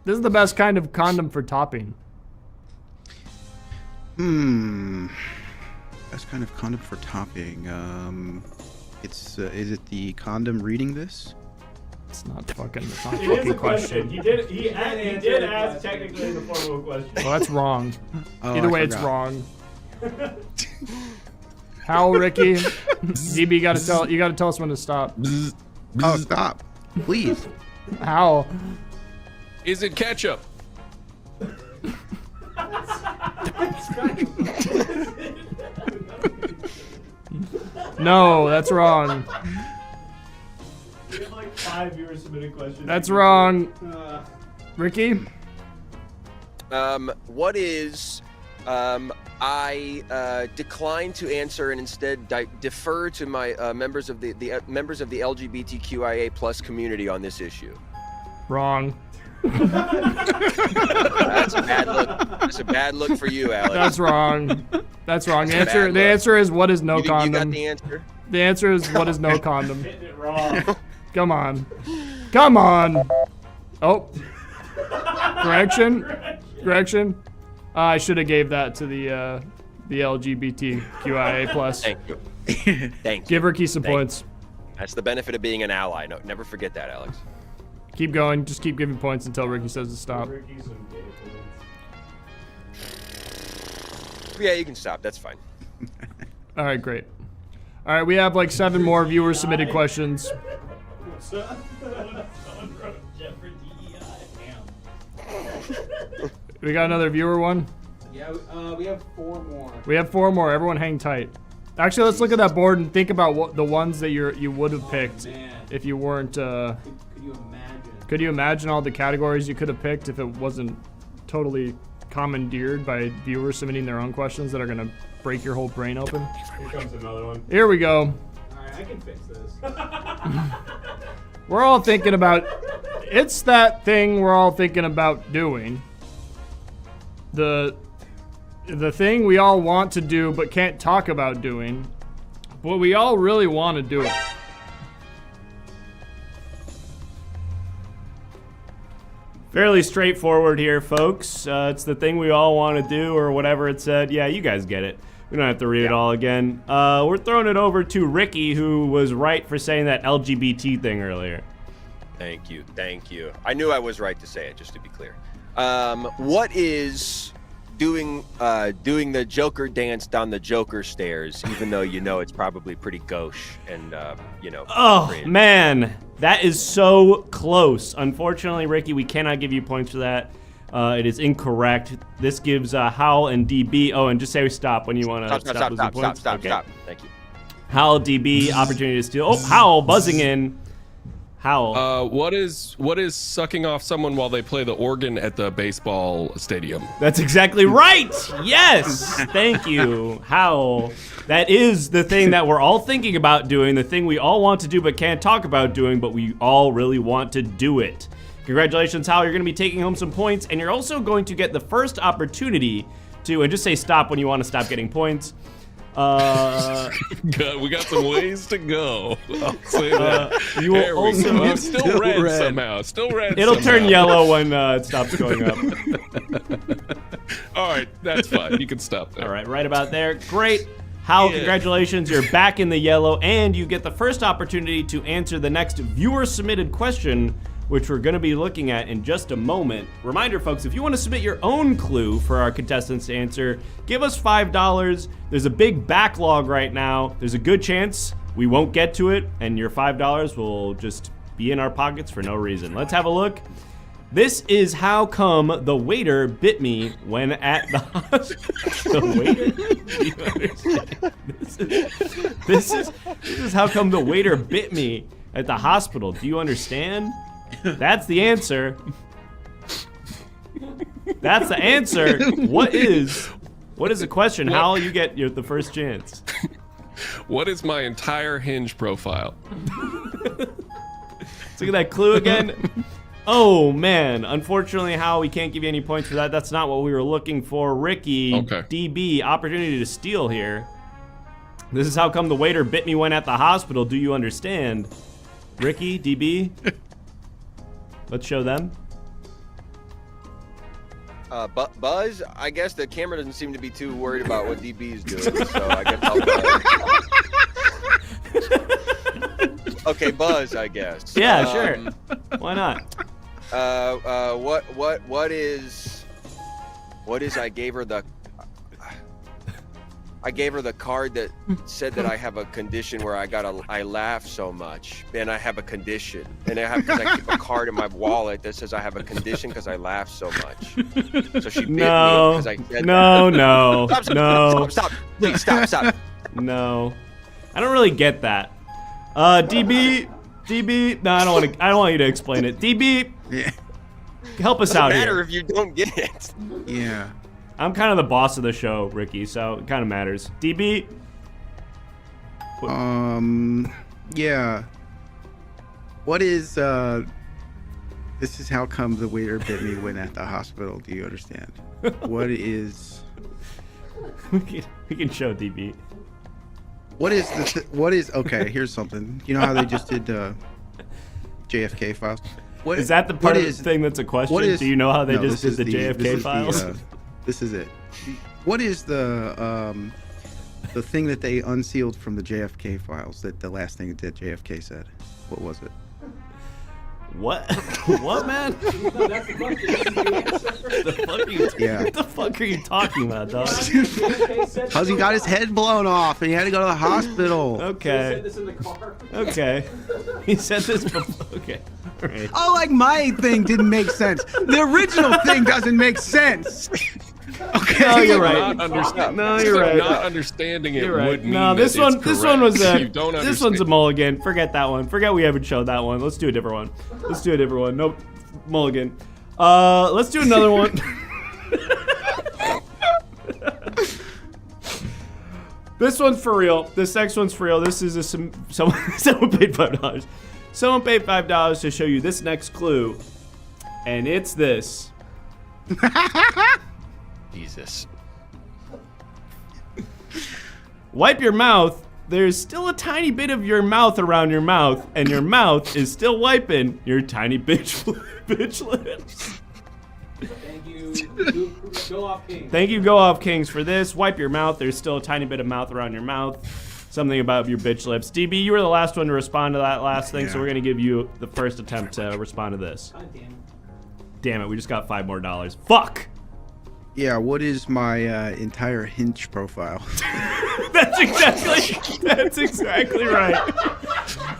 This is the best kind of condom for topping. That's kind of condom for topping. Is it the condom reading this? It's not fucking. It's not a It is fucking a question. question. He did ask technically in the form of a question. Well, that's wrong. Oh, Either I way, it's forgot. wrong. Howell, Ricky, DB, you gotta tell us when to stop. Oh, stop. Please. Howell, Is it ketchup? no, that's wrong. We have like 5 viewers submitted questions. That's wrong. Ricky, What is I decline to answer and instead defer to my members of the members of the LGBTQIA plus community on this issue. wrong. That's a bad look. That's a bad look for you, Alex. That's wrong. That's wrong. The That's a answer. bad The look. answer is what is no You got condom. the answer. The answer is what is no condom. Hitting it wrong. Come on. Come on. Oh. Correction. I should have gave that to the LGBTQIA plus. Thank you. Thank you. Give Ricky some Thank you. points. That's the benefit of being an ally. No, never forget that, Alex. Keep going. Just keep giving points until Ricky says to stop. Ricky's some gay points. Yeah, you can stop. That's fine. All right, great. All right, we have like 7 more viewer submitted questions. What's up? Someone wrote Jeopardy DEI. We got another viewer one. Yeah, we have 4 more. We have 4 more. Everyone hang tight. Actually, let's look at that board and think about what the ones that you would have picked Man, if you weren't. could you imagine? Could you imagine all the categories you could have picked if it wasn't totally commandeered by viewers submitting their own questions that are gonna break your whole brain open? Here comes another one. Here we go. Alright, I can fix this. We're all thinking about. It's that thing we're all thinking about doing. The thing we all want to do but can't talk about doing, but we all really want to do it. Fairly straightforward here, folks. It's the thing we all want to do, or whatever it said. Yeah, you guys get it. We don't have to read it all again. We're throwing it over to Ricky, who was right for saying that LGBT thing earlier. Thank you. Thank you. I knew I was right to say it, just to be clear. What is doing the Joker dance down the Joker stairs, even though you know it's probably pretty gauche and Oh, cringe? man. That is so close. Unfortunately, Ricky, we cannot give you points for that. It is incorrect. This gives Howell and DB. Oh, and just say stop when you want to stop losing points. Stop. Okay. Thank you. Howell, DB, opportunity to steal. Oh, Howell buzzing in. Howell. What is sucking off someone while they play the organ at the baseball stadium? That's exactly right. Yes. Thank you, Howell. That is the thing that we're all thinking about doing, the thing we all want to do but can't talk about doing, but we all really want to do it. Congratulations, Howell. You're going to be taking home some points, and you're also going to get the first opportunity to, and just say stop when you want to stop getting points. We got some ways to go. I'll say that. You will There we also- go. It's still red, red. somehow. Still red. It'll somehow. turn yellow when it stops going up. All right, that's fine. You can stop there. All right about there. Great. Howell, Yeah. congratulations. You're back in the yellow, and you get the first opportunity to answer the next viewer-submitted question, which we're going to be looking at in just a moment. Reminder, folks, if you want to submit your own clue for our contestants to answer, give us $5. There's a big backlog right now. There's a good chance we won't get to it, and your $5 will just be in our pockets for no reason. Let's have a look. This is how come the waiter bit me when at the hospital. The waiter? Do you understand? This is how come the waiter bit me at the hospital. Do you understand? That's the answer. That's the answer. What is the question? Howell, you get the first chance. What is my entire Hinge profile? Let's look at that clue again. Oh man, unfortunately, Howell, we can't give you any points for that. That's not what we were looking for. Ricky, okay. DB, opportunity to steal here. This is how come the waiter bit me when at the hospital. Do you understand? Ricky, DB. Let's show them. Buzz, I guess the camera doesn't seem to be too worried about what DB is doing, so I guess I'll Buzz. Okay, Buzz, I guess. Yeah, sure. Why not? What is I gave her the card that said that I have a condition where I laugh so much, and I have a condition, and because I keep a card in my wallet that says I have a condition because I laugh so much. So she bit me because I said no. Stop, please stop. No, I don't really get that. DB, no, I don't want you to explain it. DB, Yeah. help us out Doesn't matter here. if you don't get it. Yeah. I'm kind of the boss of the show, Ricky, so it kind of matters. DB? Yeah. What is, this is how come the waiter bit me when at the hospital. Do you understand? What is... We can show DB. What is okay, here's something. You know how they just did JFK files? What Is that the part of the is- thing that's a question? what is- Do you know how they no, just this did is the this JFK is files? This is it. What is the thing that they unsealed from the JFK files? That the last thing that JFK said. What was it? What? What, man? No, that's the question. This is the answer. Yeah. What the fuck are you talking about, dog? Cause he got his head blown off and he had to go to the hospital. Said Okay. this in the car. Okay. He said this before. Okay. All right. Oh, like my thing didn't make sense. The original thing doesn't make sense. Okay. No, you're right. Not understand- No, you're right. Not understanding it You're right. would mean No, that this one was correct. a. You don't This one's a understand. mulligan. Forget that one. Forget we haven't showed that one. Let's do a different one. Nope, mulligan. Let's do another one. This one's for real. This next one's for real. This is someone paid $5. Someone paid $5 to show you this next clue, and it's this. Jesus. Wipe your mouth. There's still a tiny bit of your mouth around your mouth, and your mouth is still wiping your tiny bitch lips. Thank you. Go off, King. Thank you, Go Off Kings, for this. Wipe your mouth. There's still a tiny bit of mouth around your mouth. Something about your bitch lips. DB, you were the last one to respond to that last thing, so Yeah. we're gonna give you the first attempt to respond to this. God damn it. Damn it, we just got $5 more. Fuck! Yeah. What is my entire Hinge profile? That's exactly right.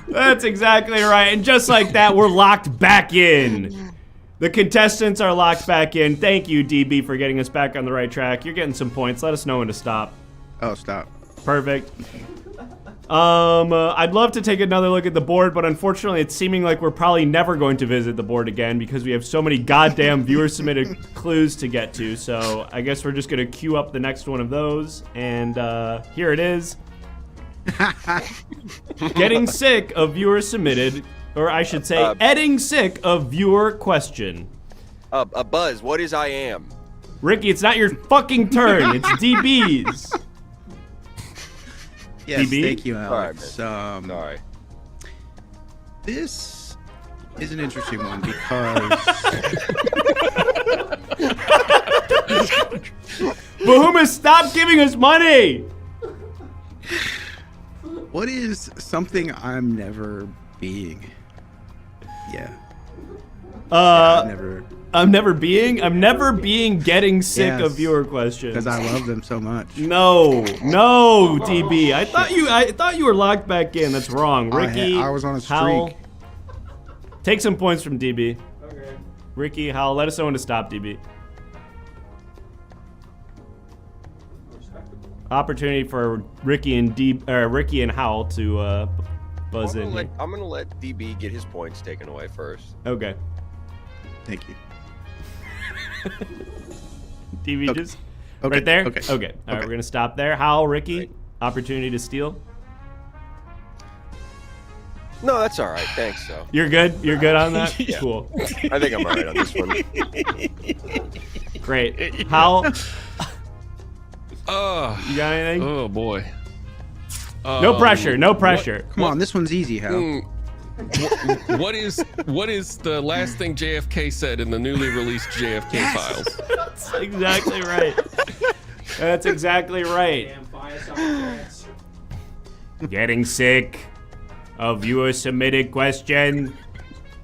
That's exactly right. And just like that, we're locked back in. The contestants are locked back in. Thank you, DB, for getting us back on the right track. You're getting some points. Let us know when to stop. Oh, stop. Perfect. I'd love to take another look at the board, but unfortunately it's seeming like we're probably never going to visit the board again because we have so many goddamn viewer-submitted clues to get to, so I guess we're just going to queue up the next one of those, and here it is. Getting sick of viewer-submitted, or I should say, getting sick of viewer question. A Buzz, what is I am? Ricky, it's not your fucking turn, it's DB's. Yes, DB? thank you, All right, Alex. Sorry. This is an interesting one because Bahuma, stop giving us money! what is something I'm never being? Yeah. I'm never I'm never being getting sick Yes, of viewer questions. Because I love them so much. No, DB. I thought you were locked back in. That's wrong. Ricky, I was on a streak. Howell. Take some points from DB. Okay. Ricky, Howell, let us know when to stop, DB. Opportunity for Ricky and Howell to buzz in here. I'm gonna let DB get his points taken away first. Okay. Thank you. DB Okay. just Okay. right there. Okay. Okay. All right, we're gonna stop there. Howell, Ricky, opportunity to steal. No, that's all right. Thanks, though. You're good. You're good on that. Yeah. Cool. I think I'm all right on this one. Great. Howell, Oh, you got anything? oh boy. No pressure. No pressure. Come on, this one's easy, Hal. What is the last thing JFK said in the newly released JFK files? That's exactly right. That's exactly right. Getting sick of viewer submitted question.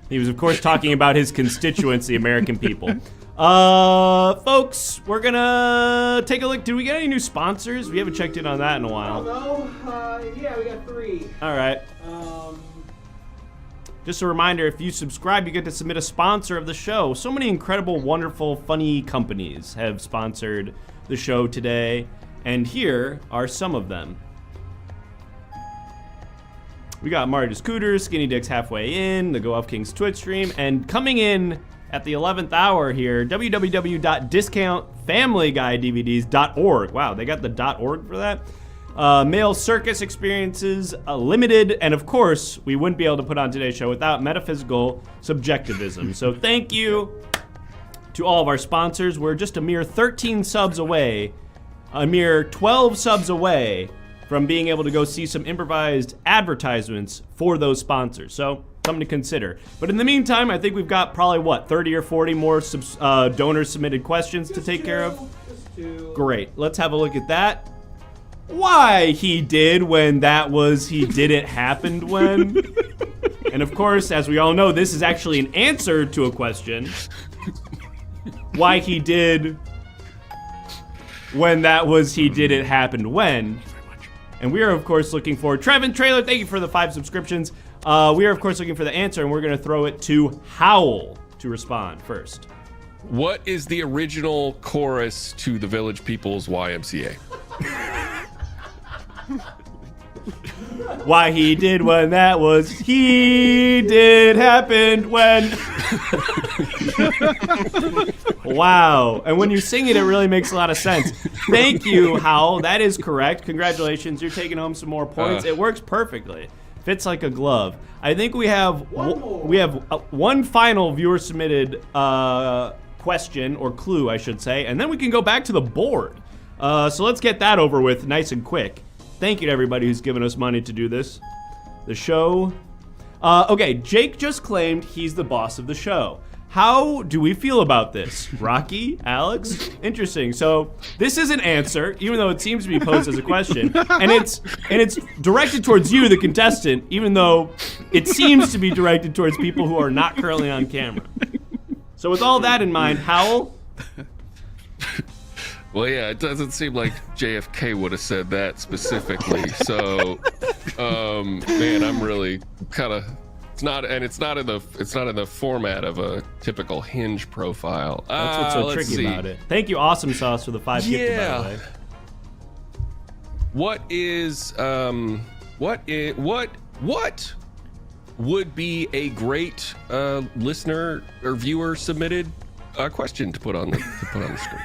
He was, of course, talking about his constituents, the American people. Folks, we're gonna take a look. Did we get any new sponsors? We haven't checked in on that in a while. Yeah, we got 3. All right. Just a reminder, if you subscribe, you get to submit a sponsor of the show. So many incredible, wonderful, funny companies have sponsored the show today, and here are some of them. We got Marty Scooter, Skinny Dick's halfway in, the Go Off Kings Twitch stream, and coming in at the 11th hour here, www.discountfamilyguyDVDs.org. Wow, they got the .org for that. Male circus experiences limited, and of course, we wouldn't be able to put on today's show without metaphysical subjectivism. So thank you to all of our sponsors. We're just a mere 13 subs away, a mere 12 subs away from being able to go see some improvised advertisements for those sponsors. So something to consider. But in the meantime, I think we've got probably, 30 or 40 more donor-submitted questions to take care of? Great. Let's have a look at that. Why he did when that was he did it happened when. And of course, as we all know, this is actually an answer to a question. Why he did when that was he did it happened when. And we are, of course, looking for Trevin Trailer. Thank you for the 5 subscriptions. We are, of course, looking for the answer, and we're going to throw it to Howell to respond first. What is the original chorus to the Village People's YMCA? Why he did when that was he did happened when. Wow. And when you sing it, it really makes a lot of sense. Thank you, Howell. That is correct. Congratulations. You're taking home some more points. It works perfectly. Fits like a glove. I think we have one final viewer submitted question or clue, I should say, and then we can go back to the board. So let's get that over with nice and quick. Thank you to everybody who's given us money to do this. The show. Okay, Jake just claimed he's the boss of the show. How do we feel about this? Rocky? Alex? Interesting. So this is an answer, even though it seems to be posed as a question. And it's directed towards you, the contestant, even though it seems to be directed towards people who are not currently on camera. So with all that in mind, Howell? Well, yeah, it doesn't seem like JFK would have said that specifically. So, man, I'm really kind of. It's not in the format of a typical Hinge profile. That's what's so tricky about it. Thank you, Awesome Sauce, for the 5 gifted, by the way. What would be a great listener or viewer submitted question to put on the screen?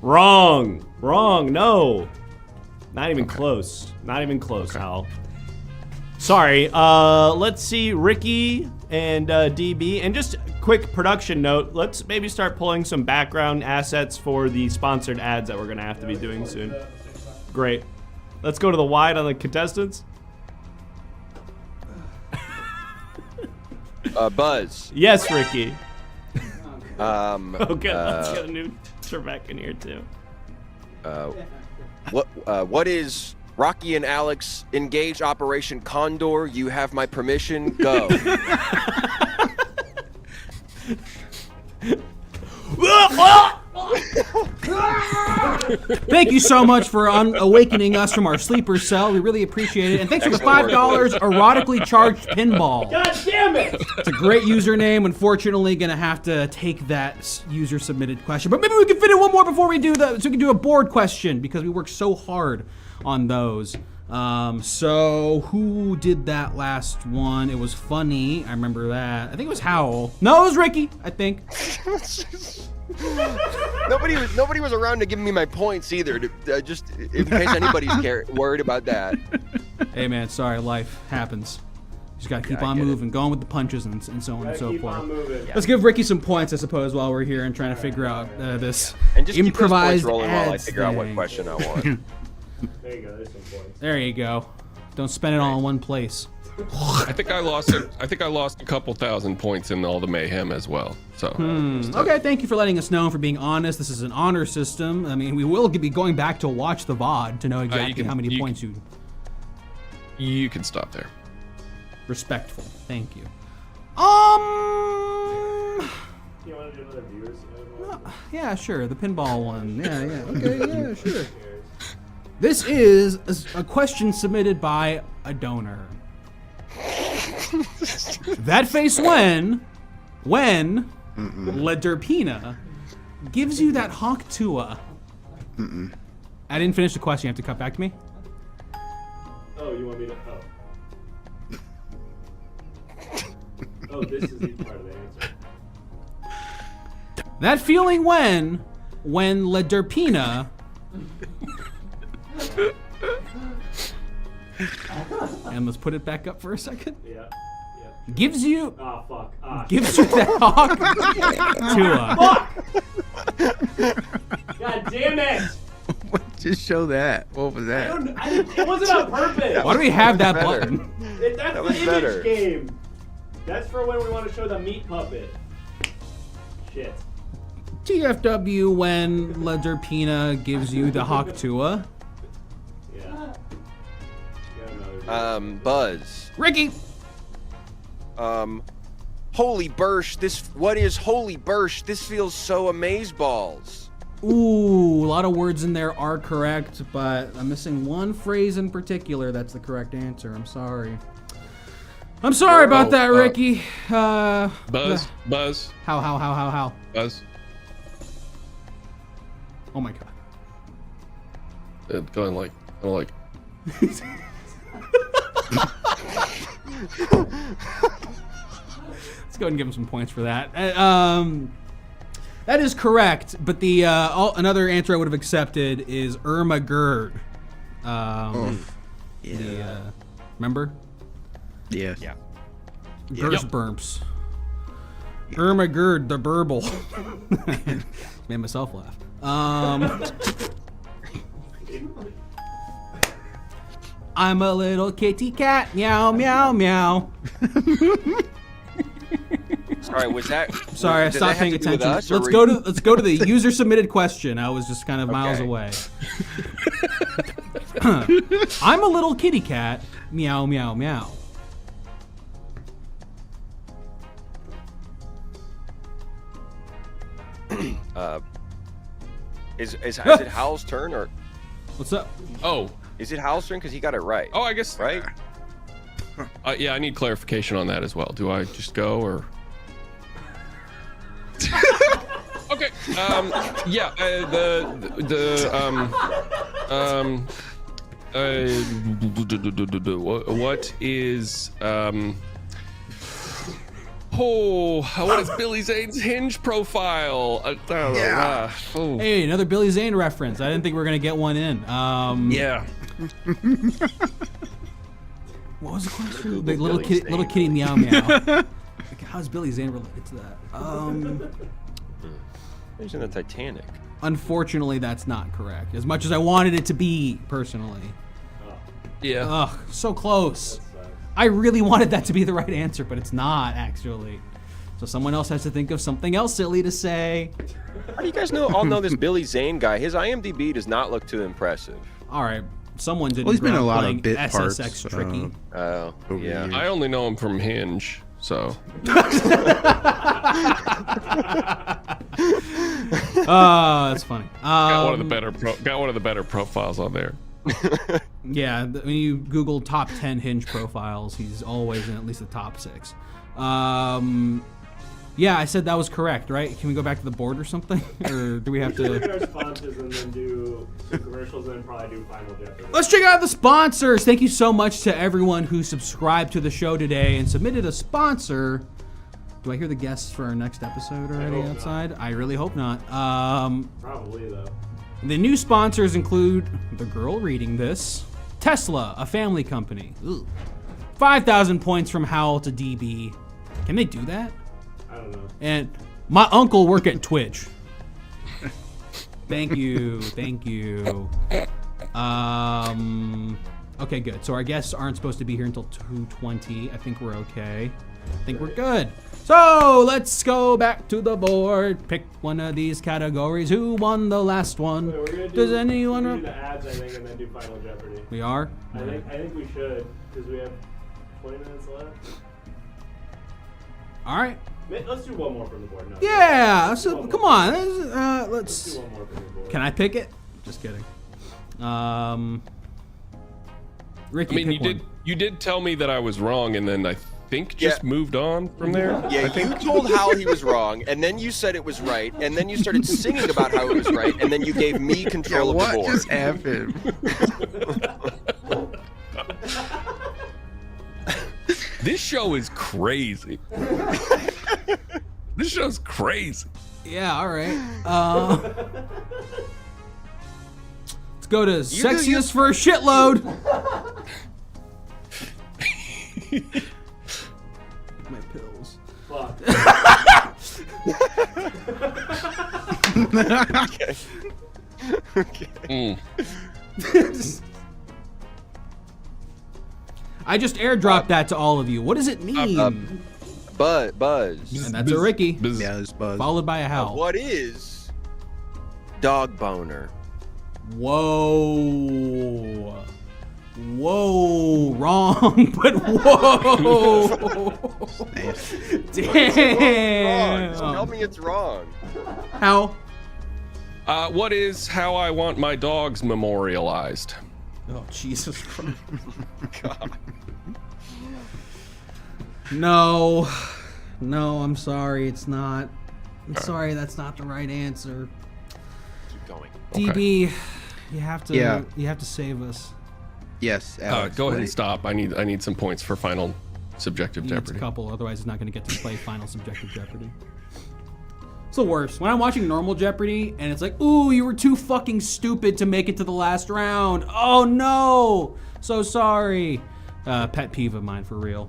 Wrong. No. Not even close. Not even close, Hal. Sorry. Let's see, Ricky and DB. And just a quick production note, let's maybe start pulling some background assets for the sponsored ads that we're going to have to be doing soon. Great. Let's go to the wide on the contestants. Buzz. Yes, Ricky. Okay, let's get a new Trebek in here, too. What is Rocky and Alex engage Operation Condor? You have my permission. Go. Thank you so much for awakening us from our sleeper cell. We really appreciate it. And thanks for the $5 erotically charged pinball. God damn it! It's a great username. Unfortunately, gonna have to take that user submitted question. But maybe we can fit in one more before we do so we can do a board question because we worked so hard on those. So who did that last one? It was funny. I remember that. I think it was Howell. No, it was Ricky, I think. Nobody was around to give me my points either. Just in case anybody's worried about that. Hey man, sorry, life happens. Just gotta keep on moving, going with the punches and so on and so forth. Let's give Ricky some points, I suppose, while we're here and trying to figure out this and just improvised keep those points rolling while I ads figure out what thing. question I want. There you go. There's some points. There you go. Don't spend it all in one place. I think I lost a couple thousand points in all the mayhem as well. So Okay, thank you for letting us know and for being honest. This is an honor system. I mean, we will be going back to watch the VOD to know exactly how many points you. You can stop there. Respectful. Thank you. You want to do another viewers? Yeah, sure. The pinball one. Yeah. Okay. Yeah, sure. This is a question submitted by a donor. That face when La Derpina gives you that Hawk Tua. I didn't finish the question. You have to cut back to me. Oh, you want me to? Oh, this is part of the answer. That feeling when La Derpina and let's put it back up for a second. Yeah. Gives you Oh fuck. gives you that Hawk Tua. Fuck! God damn it! Just show that. What was that? It wasn't on purpose. Why do we have that better. button? That's That the was image better. game. That's for when we want to show the meat puppet. Shit. TFW when La Derpina gives you the Hawk Tua. Yeah. Got another. Buzz. Ricky. Holy Bursch, what is Holy Bursch? This feels so amazeballs. Ooh, a lot of words in there are correct, but I'm missing one phrase in particular that's the correct answer. I'm sorry. I'm sorry about that, Ricky. Buzz. How? Buzz. Oh my god. Going like. Let's go ahead and give him some points for that. That is correct, but the another answer I would have accepted is Irma Gerd. Remember? Yes. Yeah. Gersburps. Irma Gerd, the burble. Made myself laugh. I'm a little kitty cat. Meow, meow, meow. Sorry, was that? Sorry, I did stopped that have paying to do with attention. us, or Let's were go you- to the user submitted question. I was just kind of miles Okay. away. I'm a little kitty cat. Meow, meow, meow. Is it Howell's turn or What's up? Oh. is it Howell's turn? Because he got it right. Oh, I guess. Right? Yeah, I need clarification on that as well. Do I just go or? Okay. Yeah. What is what is Billy Zane's Hinge profile? Hey, another Billy Zane reference. I didn't think we were gonna get one in. Yeah. What was the question? The little kitty meow meow. Like, how's Billy Zane related to that? He's in the Titanic. Unfortunately, that's not correct. As much as I wanted it to be, personally. Yeah. Ugh, so close. I really wanted that to be the right answer, but it's not, actually. So someone else has to think of something else silly to say. How do you guys all know this Billy Zane guy? His IMDb does not look too impressive. All right, someone didn't. Well, he's been grow in a up lot playing of bit parts. SSX Tricky. Oh, Over yeah. the years. I only know him from Hinge, so. That's funny. Got one of the better profiles on there. Yeah, when you Google top 10 Hinge profiles, he's always in at least the top 6. Yeah, I said that was correct, right? Can we go back to the board or something? Or do we have Look at to... our sponsors and then do some commercials and then probably do Final Jeopardy. Let's check out the sponsors. Thank you so much to everyone who subscribed to the show today and submitted a sponsor. Do I hear the guests for our next episode already outside? Not. I really hope not. Probably, though. The new sponsors include the girl reading this, Tesla, a family company. Ooh. 5,000 points from Howell to DB. Can they do that? I don't know. And my uncle work at Twitch. Thank you. Okay, good. So our guests aren't supposed to be here until 2:20. I think we're okay. I think we're good. So let's go back to the board. Pick one of these categories. Who won the last one? Wait, we're gonna Does anyone? do the ads, I think, and then do Final Jeopardy. We are. I think we should, because we have 20 minutes left. All right. Let's do one more from the board. No, Yeah. So come on. Let's do one more from the board. Can I pick it? Just kidding. Ricky, I mean, pick one. you did tell me that I was wrong, and then I think just moved on from there. Yeah, you told Hal he was wrong, and then you said it was right, and then you started singing about how it was right, and then you gave me control of the board. What just happened? This show is crazy. This show's crazy. Yeah, all right. Let's go to sexiest for a shitload. My pills. Fuck. Okay. I just airdropped that to all of you. What does it mean? Buzz. And that's a Ricky. Yeah, it's Buzz. Followed by a Hal. What is dog boner? Whoa. Whoa. Wrong, but whoa. Damn. Just tell me it's wrong. How? What is how I want my dogs memorialized? Oh, Jesus Christ. God. No, I'm sorry, it's not. I'm sorry, that's not the right answer. Keep going. DB, you have to save us. Yes, Alex. Go ahead and stop. I need some points for final subjective It's a Jeopardy. couple, otherwise it's not going to get to play final subjective Jeopardy. It's the worst. When I'm watching normal Jeopardy and it's like, ooh, you were too fucking stupid to make it to the last round. Oh no, so sorry. Pet peeve of mine for real.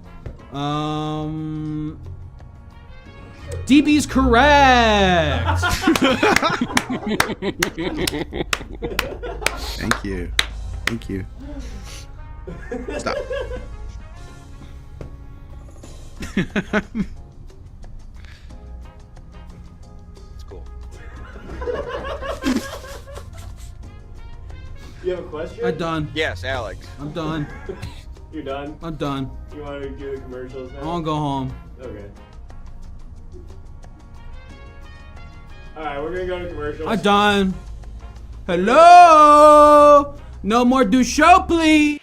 DB's correct. Thank you. Stop. It's cool. You have a question? I'm done. Yes, Alex. I'm done. You're done? I'm done. You want to do the commercials now? I want to go home. Okay. Alright, we're gonna go to commercials. I'm done. Hello? No more do show, please.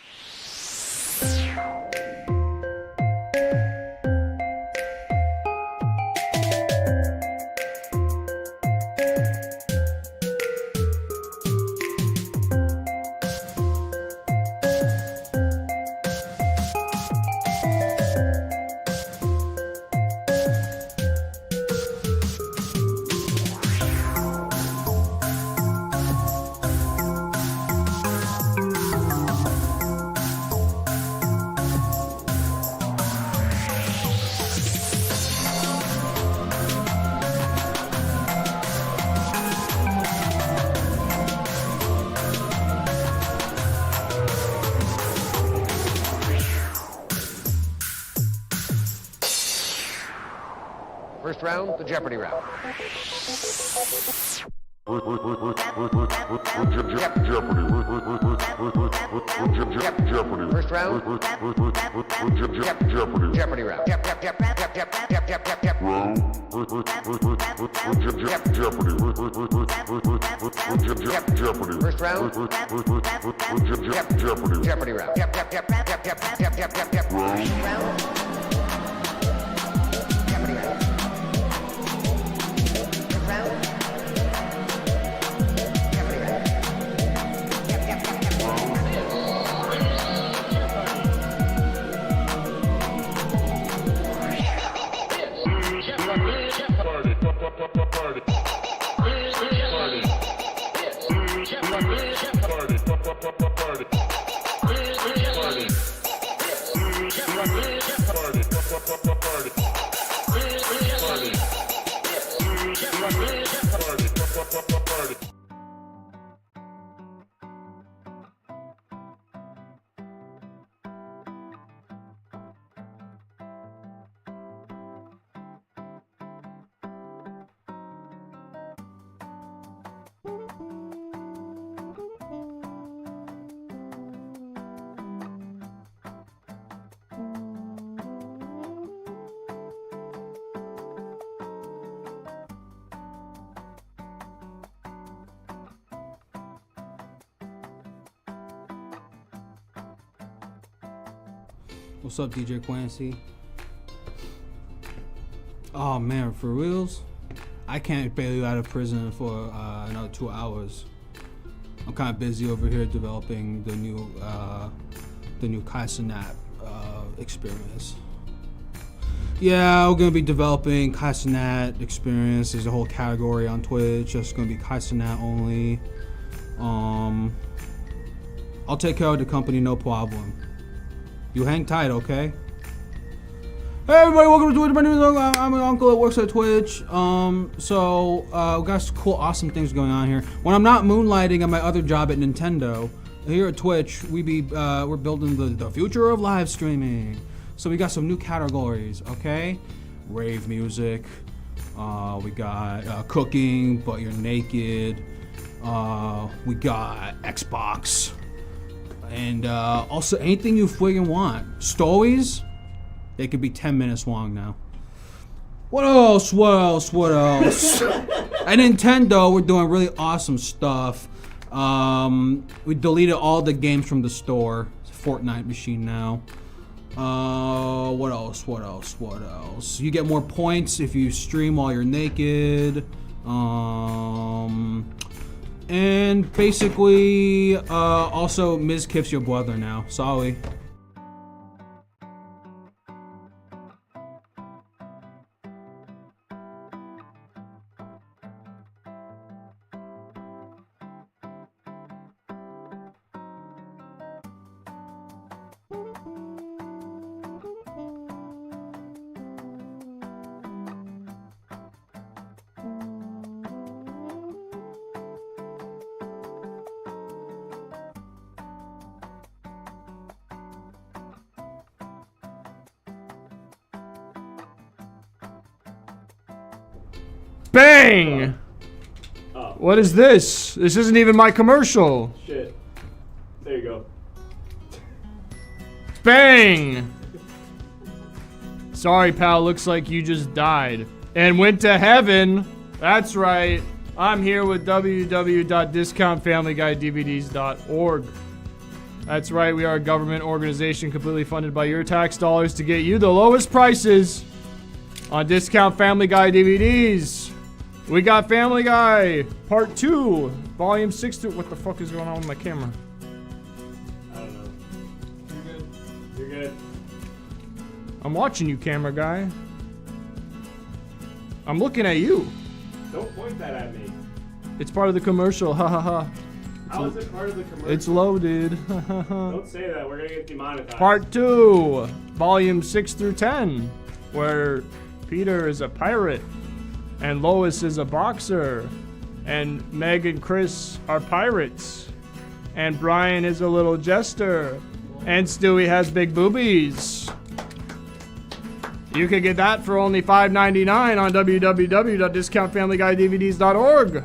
First round, the Jeopardy round. First round. Jeopardy round. First round. Jeopardy round. What's up, DJ Quincy? Oh man, for reals? I can't bail you out of prison for another 2 hours. I'm kind of busy over here developing the new Kaisenat experience. Yeah, we're gonna be developing Kaisenat experience. There's a whole category on Twitch. It's gonna be Kaisenat only. I'll take care of the company, no problem. You hang tight, okay? Hey everybody, welcome to Twitch. My name is Uncle. I'm an uncle that works at Twitch. We got some cool, awesome things going on here. When I'm not moonlighting at my other job at Nintendo, here at Twitch, we're building the future of live streaming. So we got some new categories, okay? Rave music. We got cooking, but you're naked. We got Xbox. And also anything you friggin' want. Stories, they could be 10 minutes long now. What else? At Nintendo, we're doing really awesome stuff. We deleted all the games from the store. It's a Fortnite machine now. What else? You get more points if you stream while you're naked. And basically, also, Ms. Kip's your brother now. Sorry. Bang! What is this? This isn't even my commercial. Shit. There you go. Bang! Sorry, pal. Looks like you just died and went to heaven. That's right. I'm here with www.discountfamilyguyDVDs.org. That's right. We are a government organization completely funded by your tax dollars to get you the lowest prices on Discount Family Guy DVDs. We got Family Guy Part 2, Volume 6. What the fuck is going on with my camera? I don't know. You're good. I'm watching you, camera guy. I'm looking at you. Don't point that at me. It's part of the commercial. Ha ha ha. How is it part of the commercial? It's loaded. Don't say that. We're gonna get demonetized. Part 2, Volume 6 through 10, where Peter is a pirate, and Lois is a boxer, and Meg and Chris are pirates, and Brian is a little jester, and Stewie has big boobies. You can get that for only $5.99 on www.discountfamilyguyDVDs.org.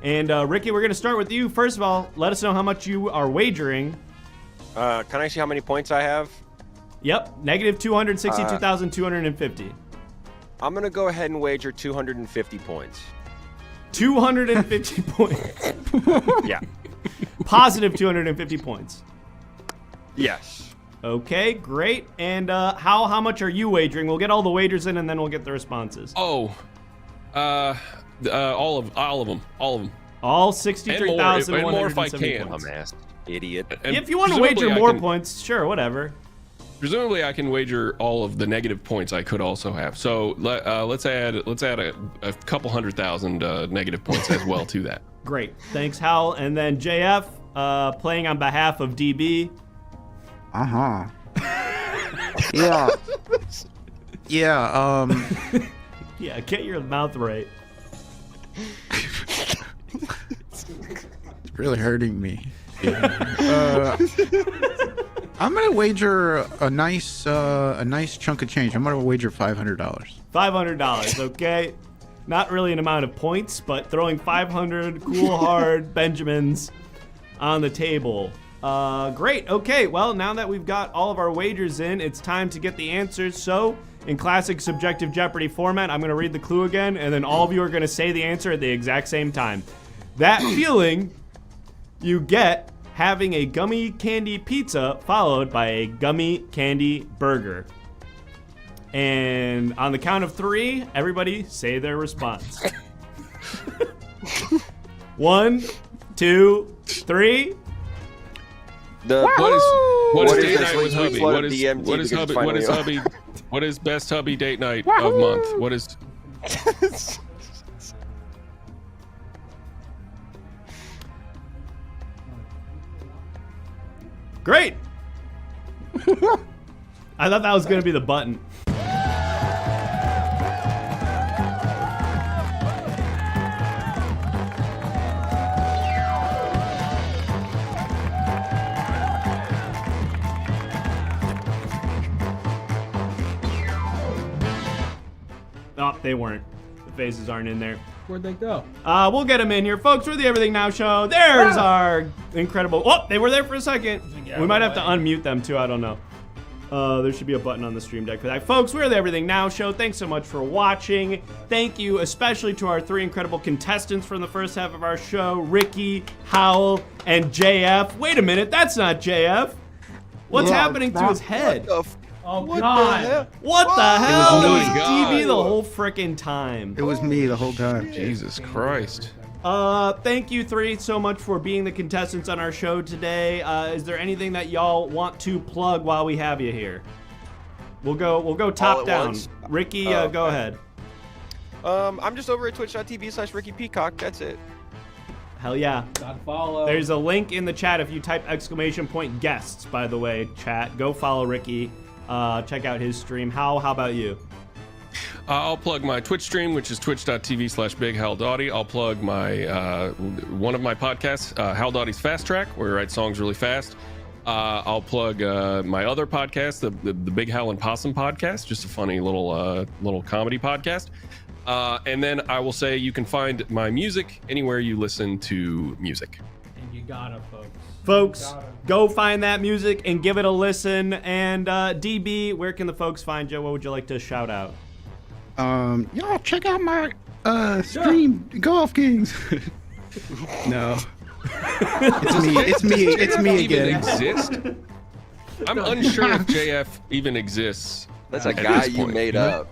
And Ricky, we're going to start with you. First of all, let us know how much you are wagering. Can I see how many points I have? Yep, negative 262,250. I'm going to go ahead and wager 250 points. 250 points. Yeah. Positive 250 points. Yes. Okay, great. And how much are you wagering? We'll get all the wagers in, and then we'll get the responses. Oh, all of them. All 63,170 and more if I can. points. Dumbass idiot. And If you want to presumably wager I more can- points, sure, whatever. Presumably, I can wager all of the negative points I could also have. So let's add a couple 100,000 negative points as well to that. Great. Thanks, Howell. And then JF, playing on behalf of DB. Uh-huh. Yeah. Yeah. Yeah, get your mouth right. It's really hurting me. I'm gonna wager a nice chunk of change. I'm gonna wager $500. $500, okay? Not really an amount of points, but throwing 500 cool hard Benjamins on the table. Great. Okay, well, now that we've got all of our wagers in, it's time to get the answers. So, in classic Subjective Jeopardy format, I'm going to read the clue again, and then all of you are going to say the answer at the exact same time. That feeling you get having a gummy candy pizza followed by a gummy candy burger. And on the count of 3, everybody say their response. 1, 2, 3. What is What is date this night with weekly hubby? flood What of is DMT what is because hubby? it's What is finally hubby? What is best hubby date night of month? What is? Great. I thought that was going to be the button. Oh, they weren't. The faces aren't in there. Where'd they go? We'll get them in here, folks. We're the Everything Now Show. There's our incredible. Oh, they were there for a second. We might have to unmute them too. I don't know. There should be a button on the stream deck for that. Folks, we're the Everything Now Show. Thanks so much for watching. Thank you especially to our 3 incredible contestants from the first half of our show, Ricky, Howell, and JF. Wait a minute, that's not JF. What's happening to his head? Oh, What God. the hell? What the hell? me. It was DB the whole frickin' time. It was me the whole time. Jesus Christ. Thank you 3 so much for being the contestants on our show today. Is there anything that y'all want to plug while we have you here? We'll go top at down. once? Ricky, Oh, go okay. ahead. I'm just over at twitch.tv/Ricky Peacock. That's it. Hell yeah. Gotta follow. There's a link in the chat if you type !guests, by the way, chat. Go follow Ricky. Check out his stream. How about you? I'll plug my Twitch stream, which is twitch.tv/BigHalDawdy. I'll plug my one of my podcasts, Hal Dawdy's Fast Track, where I write songs really fast. I'll plug my other podcast, the Big Hal and Possum podcast, just a funny little comedy podcast. And then I will say you can find my music anywhere you listen to music. And you gotta, folks. Folks, go find that music and give it a listen. And DB, where can the folks find you? What would you like to shout out? Y'all check out my stream, Golf Kings. No. It's me Even again. exist? I'm unsure if JF even exists. That's a at guy this you point. made up.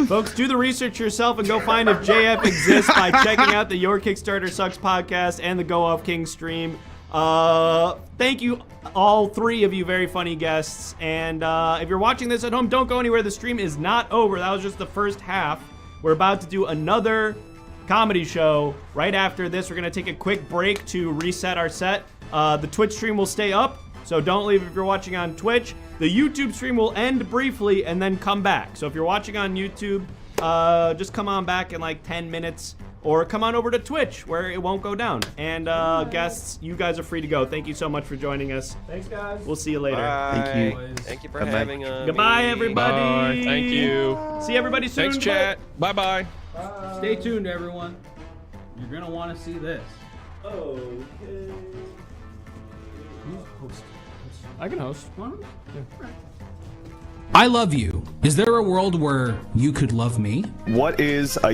Folks, do the research yourself and go find if JF exists by checking out the Your Kickstarter Sucks podcast and the Go Off King stream. Thank you, all 3 of you very funny guests. And if you're watching this at home, don't go anywhere. The stream is not over. That was just the first half. We're about to do another comedy show right after this. We're going to take a quick break to reset our set. The Twitch stream will stay up, so don't leave if you're watching on Twitch. The YouTube stream will end briefly and then come back. So if you're watching on YouTube, just come on back in like 10 minutes or come on over to Twitch where it won't go down. And guests, you guys are free to go. Thank you so much for joining us. Thanks, guys. We'll see you later. Bye. you. Thank you for Bye-bye. having us. Goodbye, everybody. Bye. Thank you. See everybody soon. Thanks, chat. Bye-bye. Stay tuned, everyone. You're gonna want to see this. Okay. Who's hosting? I can host. I love you. Is there a world where you could love me? What is a